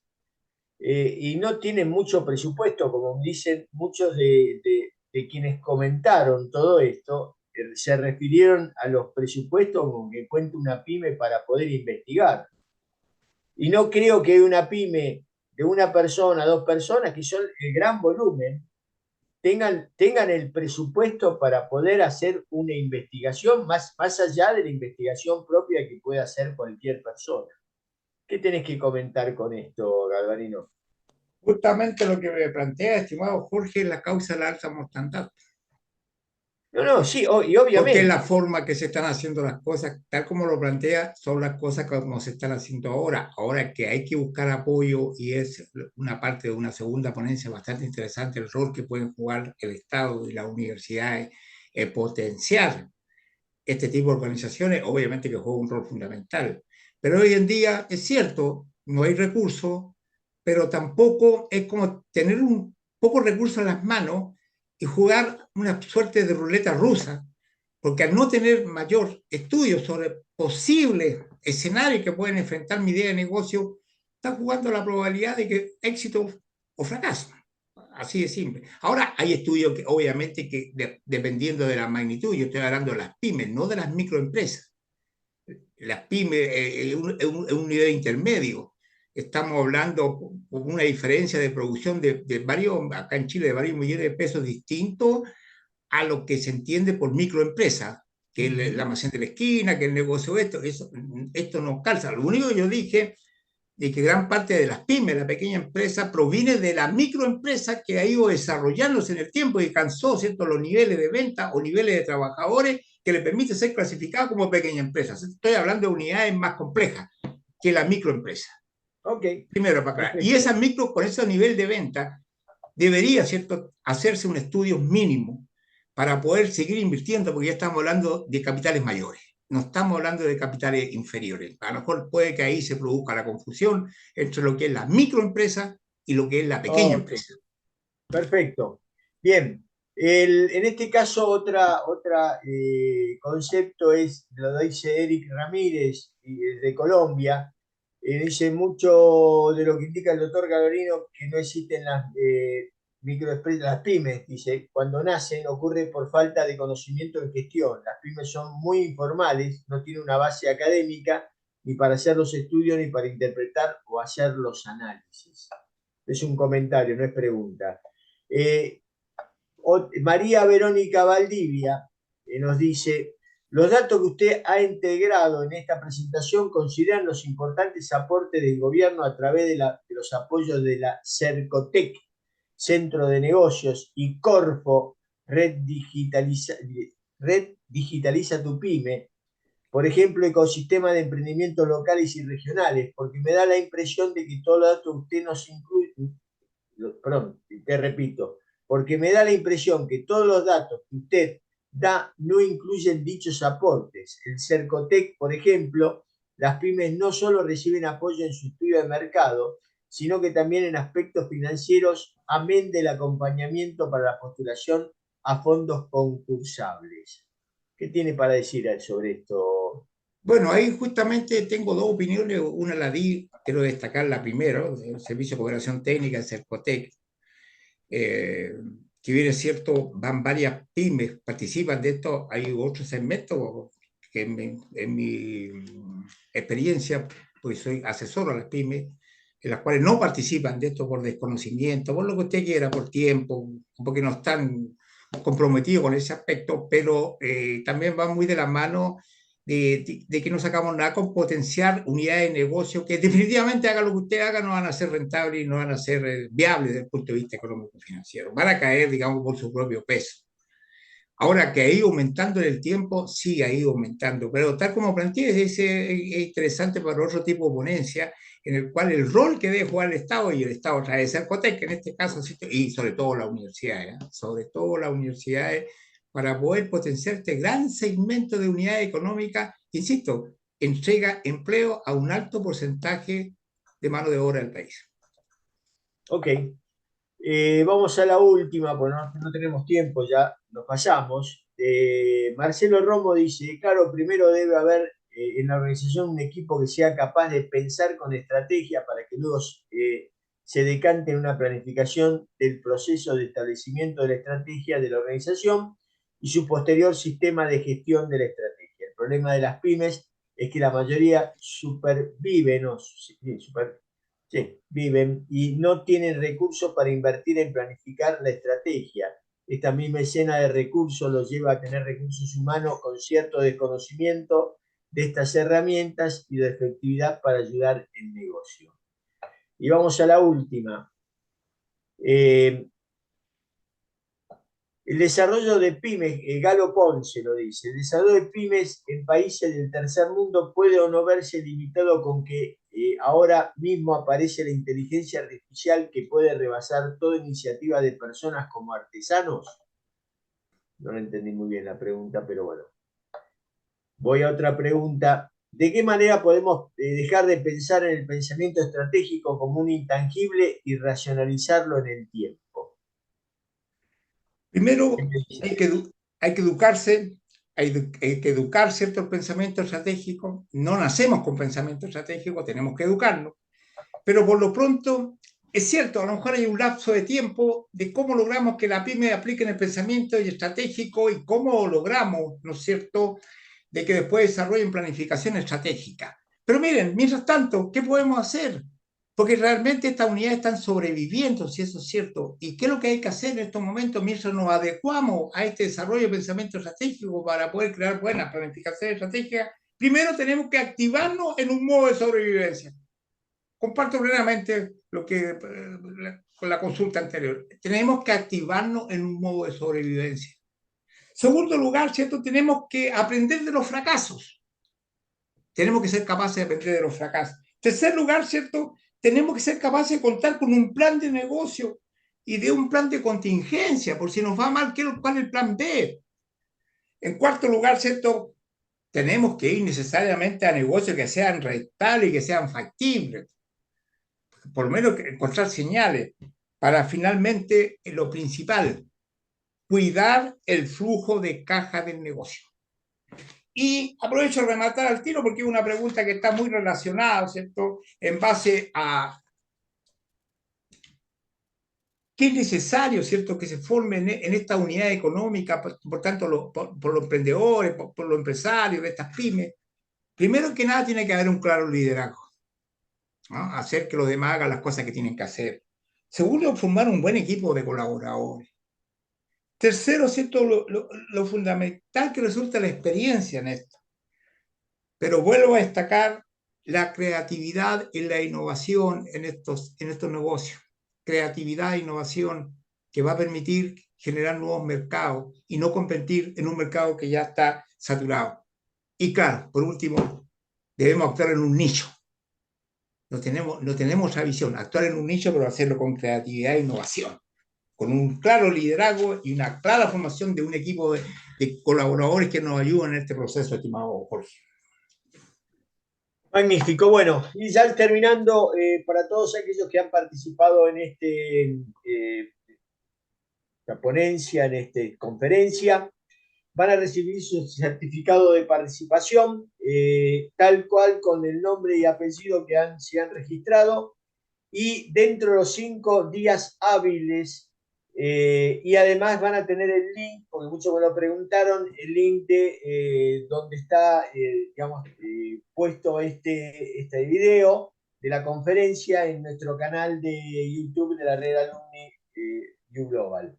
Y no tienen mucho presupuesto, como dicen muchos de quienes comentaron todo esto, se refirieron a los presupuestos como que cuenta una pyme para poder investigar. Y no creo que una pyme de una persona, 2 personas, que son el gran volumen, tengan el presupuesto para poder hacer una investigación más allá de la investigación propia que pueda hacer cualquier persona. ¿Qué tenés que comentar con esto, Galvarino? Justamente lo que me plantea, estimado Jorge, es la causa de la alta mortandad. No, no, sí, y Porque es la obviamente. forma que se están haciendo las cosas, tal como lo plantea, son las cosas como se están haciendo ahora. Ahora que hay que buscar apoyo, y es una parte de una segunda ponencia bastante interesante, el rol que pueden jugar el Estado y las universidades en potenciar este tipo de organizaciones, obviamente que juega un rol fundamental. Pero hoy en día es cierto, no hay recursos, pero tampoco es como tener un poco recursos en las manos y jugar una suerte de ruleta rusa, porque al no tener mayor estudio sobre posibles escenarios que pueden enfrentar mi idea de negocio, está jugando la probabilidad de que éxito o fracaso. Así de simple. Ahora hay estudios que obviamente que dependiendo de la magnitud, yo estoy hablando de las pymes, no de las microempresas. Las pymes es un nivel intermedio. Estamos hablando con una diferencia de producción de varios, acá en Chile, de varios millones de pesos distintos a lo que se entiende por microempresa, que es la almacén de la esquina, que el negocio esto no calza. Lo único que yo dije es que gran parte de las pymes, la pequeña empresa, proviene de la microempresa que ha ido desarrollándose en el tiempo y alcanzó, ¿cierto?, los niveles de venta o niveles de trabajadores que le permite ser clasificado como pequeña empresa. Estoy hablando de unidades más complejas que la microempresa. Ok, Primero, para aclarar. Y perfecto. esas micro, con ese nivel de venta, debería, ¿cierto?, hacerse un estudio mínimo para poder seguir invirtiendo, porque ya estamos hablando de capitales mayores, no estamos hablando de capitales inferiores. A lo mejor puede que ahí se produzca la confusión entre lo que es la microempresa y lo que es la pequeña Ok, empresa. perfecto. Bien, en este caso otra concepto es, lo dice Eric Ramírez de Colombia. Dice mucho de lo que indica el doctor Galorino, que no existen las microempresas, las pymes. Dice, cuando nacen ocurre por falta de conocimiento en gestión. Las pymes son muy informales, no tienen una base académica ni para hacer los estudios ni para interpretar o hacer los análisis. Es un comentario, no es pregunta. Eh, María Verónica Valdivia nos dice, los datos que usted ha integrado en esta presentación consideran los importantes aportes del gobierno a través de los apoyos de la Cercotec, Centro de Negocios, y Corfo, Red Digitaliza tu Pyme, por ejemplo, ecosistema de emprendimientos locales y regionales, porque me da la impresión de que todos los datos que usted nos incluye, perdón, te repito, porque me da la impresión que todos los datos que usted da no incluyen dichos aportes. El Cercotec, por ejemplo, las pymes no solo reciben apoyo en su estudio de mercado, sino que también en aspectos financieros, amén del acompañamiento para la postulación a fondos concursables. ¿Qué tiene para decir sobre esto? Bueno, ahí justamente tengo dos opiniones, una la di, quiero destacar la primera, el Servicio de Cooperación Técnica, el Cercotec, eh, que bien es cierto, van varias pymes, participan de esto, hay otros segmentos que en mi experiencia, pues soy asesor a las pymes, en las cuales no participan de esto por desconocimiento, por lo que usted quiera, por tiempo, porque no están comprometidos con ese aspecto, pero también va muy de la mano de que no sacamos nada con potenciar unidades de negocio que definitivamente haga lo que usted haga, no van a ser rentables y no van a ser viables desde el punto de vista económico-financiero. Van a caer, digamos, por su propio peso. Ahora que ha ido aumentando en el tiempo, sí ha ido aumentando, pero tal como planteé, es interesante para otro tipo de ponencia, en el cual el rol que debe jugar el Estado, y el Estado a través de Cercotec, en este caso, y sobre todo las universidades, sobre todo las universidades, para poder potenciar este gran segmento de unidad económica, insisto, entrega empleo a un alto porcentaje de mano de obra del país. Ok, vamos a la última, porque no tenemos tiempo, ya nos pasamos. Marcelo Romo dice, claro, primero debe haber en la organización un equipo que sea capaz de pensar con estrategia para que luego se decante en una planificación del proceso de establecimiento de la estrategia de la organización y su posterior sistema de gestión de la estrategia. El problema de las pymes es que la mayoría superviven, no, sí, sí, viven y no tienen recursos para invertir en planificar la estrategia. Esta misma escena de recursos los lleva a tener recursos humanos con cierto desconocimiento de estas herramientas y de efectividad para ayudar en negocio. Y vamos a la última. El desarrollo de pymes, Galo Ponce lo dice, el desarrollo de pymes en países del tercer mundo puede o no verse limitado con que ahora mismo aparece la inteligencia artificial que puede rebasar toda iniciativa de personas como artesanos. No lo entendí muy bien la pregunta, pero bueno. Voy a otra pregunta. ¿De qué manera podemos dejar de pensar en el pensamiento estratégico como un intangible y racionalizarlo en el tiempo? ¿Qué Primero, me dice? hay que educarse, hay que educar cierto pensamiento estratégico. No nacemos con pensamiento estratégico, tenemos que educarnos. Pero por lo pronto, es cierto, a lo mejor hay un lapso de tiempo de cómo logramos que la pyme aplique en el pensamiento estratégico y cómo logramos, ¿no es cierto?, de que después desarrollen planificación estratégica. Pero miren, mientras tanto, ¿qué podemos hacer? Porque realmente estas unidades están sobreviviendo, si eso es cierto. ¿Y qué es lo que hay que hacer en estos momentos mientras nos adecuamos a este desarrollo de pensamiento estratégico para poder crear buenas planificaciones estratégicas? Primero tenemos que activarnos en un modo de sobrevivencia. Comparto plenamente lo que con la consulta anterior. Tenemos que activarnos en un modo de sobrevivencia. Segundo lugar, ¿cierto? Tenemos que aprender de los fracasos. Tenemos que ser capaces de aprender de los fracasos. Tercer lugar, ¿cierto? Tenemos que ser capaces de contar con un plan de negocio y de un plan de contingencia, por si nos va mal, ¿cuál es el plan B? En cuarto lugar, ¿cierto? Tenemos que ir necesariamente a negocios que sean rentables y que sean factibles, por lo menos encontrar señales para finalmente lo principal, cuidar el flujo de caja del negocio. Y aprovecho de rematar al tiro porque es una pregunta que está muy relacionada, ¿cierto? En base a qué es necesario, ¿cierto?, que se formen en esta unidad económica, por tanto, por los emprendedores, por los empresarios de estas pymes. Primero que nada, tiene que haber un claro liderazgo, ¿no? Hacer que los demás hagan las cosas que tienen que hacer. Segundo, formar un buen equipo de colaboradores. Tercero, ¿cierto?, lo fundamental que resulta la experiencia en esto. Pero vuelvo a destacar la creatividad y la innovación en estos negocios. Creatividad e innovación que va a permitir generar nuevos mercados y no competir en un mercado que ya está saturado. Y claro, por último, debemos actuar en un nicho. No tenemos esa visión, actuar en un nicho, pero hacerlo con creatividad e innovación, con un claro liderazgo y una clara formación de un equipo de colaboradores que nos ayudan en este proceso, estimado Jorge. Magnífico. Bueno, y ya terminando, para todos aquellos que han participado en esta ponencia, en esta conferencia, van a recibir su certificado de participación, tal cual con el nombre y apellido que se han registrado, y dentro de los 5 días hábiles, y además van a tener el link, porque muchos me lo preguntaron, el link de donde está, digamos, puesto este video de la conferencia en nuestro canal de YouTube de la red Alumni UGlobal.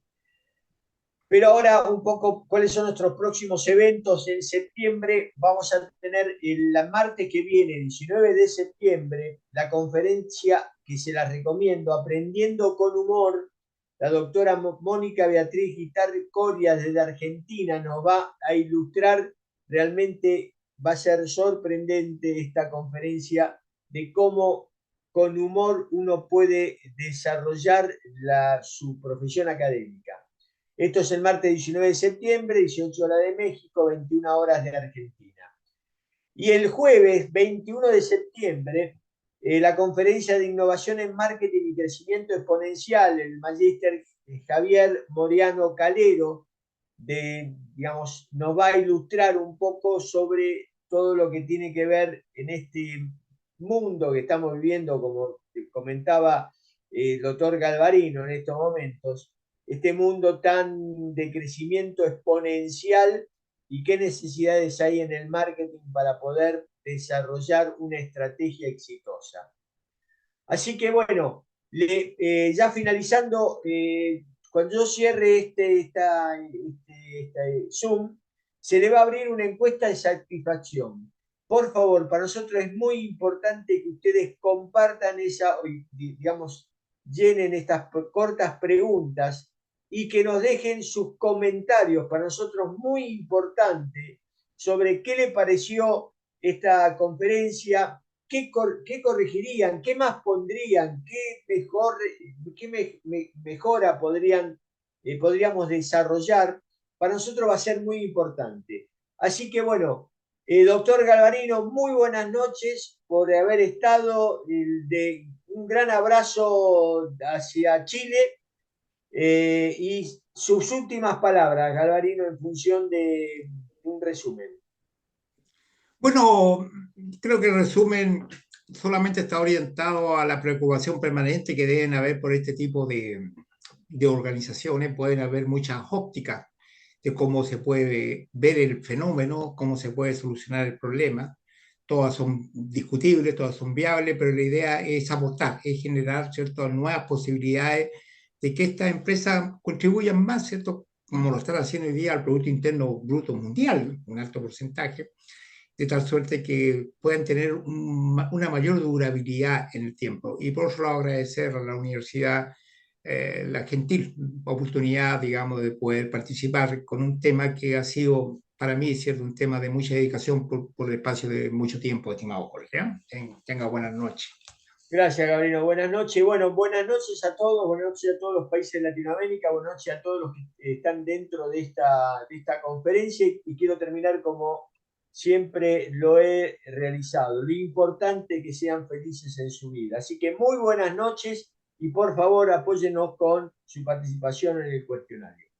Pero ahora un poco cuáles son nuestros próximos eventos. En septiembre vamos a tener el martes que viene, 19 de septiembre, la conferencia que se la recomiendo, Aprendiendo con Humor. La doctora Mónica Beatriz Guitarri Coria desde Argentina nos va a ilustrar. Realmente va a ser sorprendente esta conferencia de cómo con humor uno puede desarrollar su profesión académica. Esto es el martes 19 de septiembre, 18 horas de México, 21 horas de Argentina. Y el jueves 21 de septiembre, la conferencia de innovación en marketing y crecimiento exponencial, el magíster Javier Moriano Calero, digamos, nos va a ilustrar un poco sobre todo lo que tiene que ver en este mundo que estamos viviendo, como comentaba el doctor Galvarino en estos momentos, este mundo tan de crecimiento exponencial y qué necesidades hay en el marketing para poder desarrollar una estrategia exitosa. Así que bueno, ya finalizando, cuando yo cierre este Zoom, se le va a abrir una encuesta de satisfacción. Por favor, para nosotros es muy importante que ustedes compartan digamos, llenen estas cortas preguntas y que nos dejen sus comentarios, para nosotros muy importante, sobre qué le pareció esta conferencia, qué corregirían, qué más pondrían, qué mejora podríamos desarrollar. Para nosotros va a ser muy importante. Así que bueno, doctor Galvarino, muy buenas noches por haber estado. Un gran abrazo hacia Chile. Y sus últimas palabras, Galvarino, en función de un resumen. Bueno, creo que el resumen solamente está orientado a la preocupación permanente que deben haber por este tipo de organizaciones. Pueden haber muchas ópticas de cómo se puede ver el fenómeno, cómo se puede solucionar el problema. Todas son discutibles, todas son viables, pero la idea es aportar, es generar, ¿cierto?, nuevas posibilidades de que estas empresas contribuyan más, ¿cierto?, como lo están haciendo hoy día al Producto Interno Bruto Mundial, un alto porcentaje, de tal suerte que puedan tener una mayor durabilidad en el tiempo. Y por otro lado, agradecer a la universidad la gentil oportunidad, digamos, de poder participar con un tema que ha sido para mí, ¿cierto?, un tema de mucha dedicación por el espacio de mucho tiempo, estimado Jorge. Tenga buenas noches. Gracias, Gabriel. Buenas noches. Bueno, buenas noches a todos, buenas noches a todos los países de Latinoamérica, buenas noches a todos los que están dentro de esta conferencia y quiero terminar como siempre lo he realizado. Lo importante es que sean felices en su vida. Así que muy buenas noches y por favor apóyennos con su participación en el cuestionario.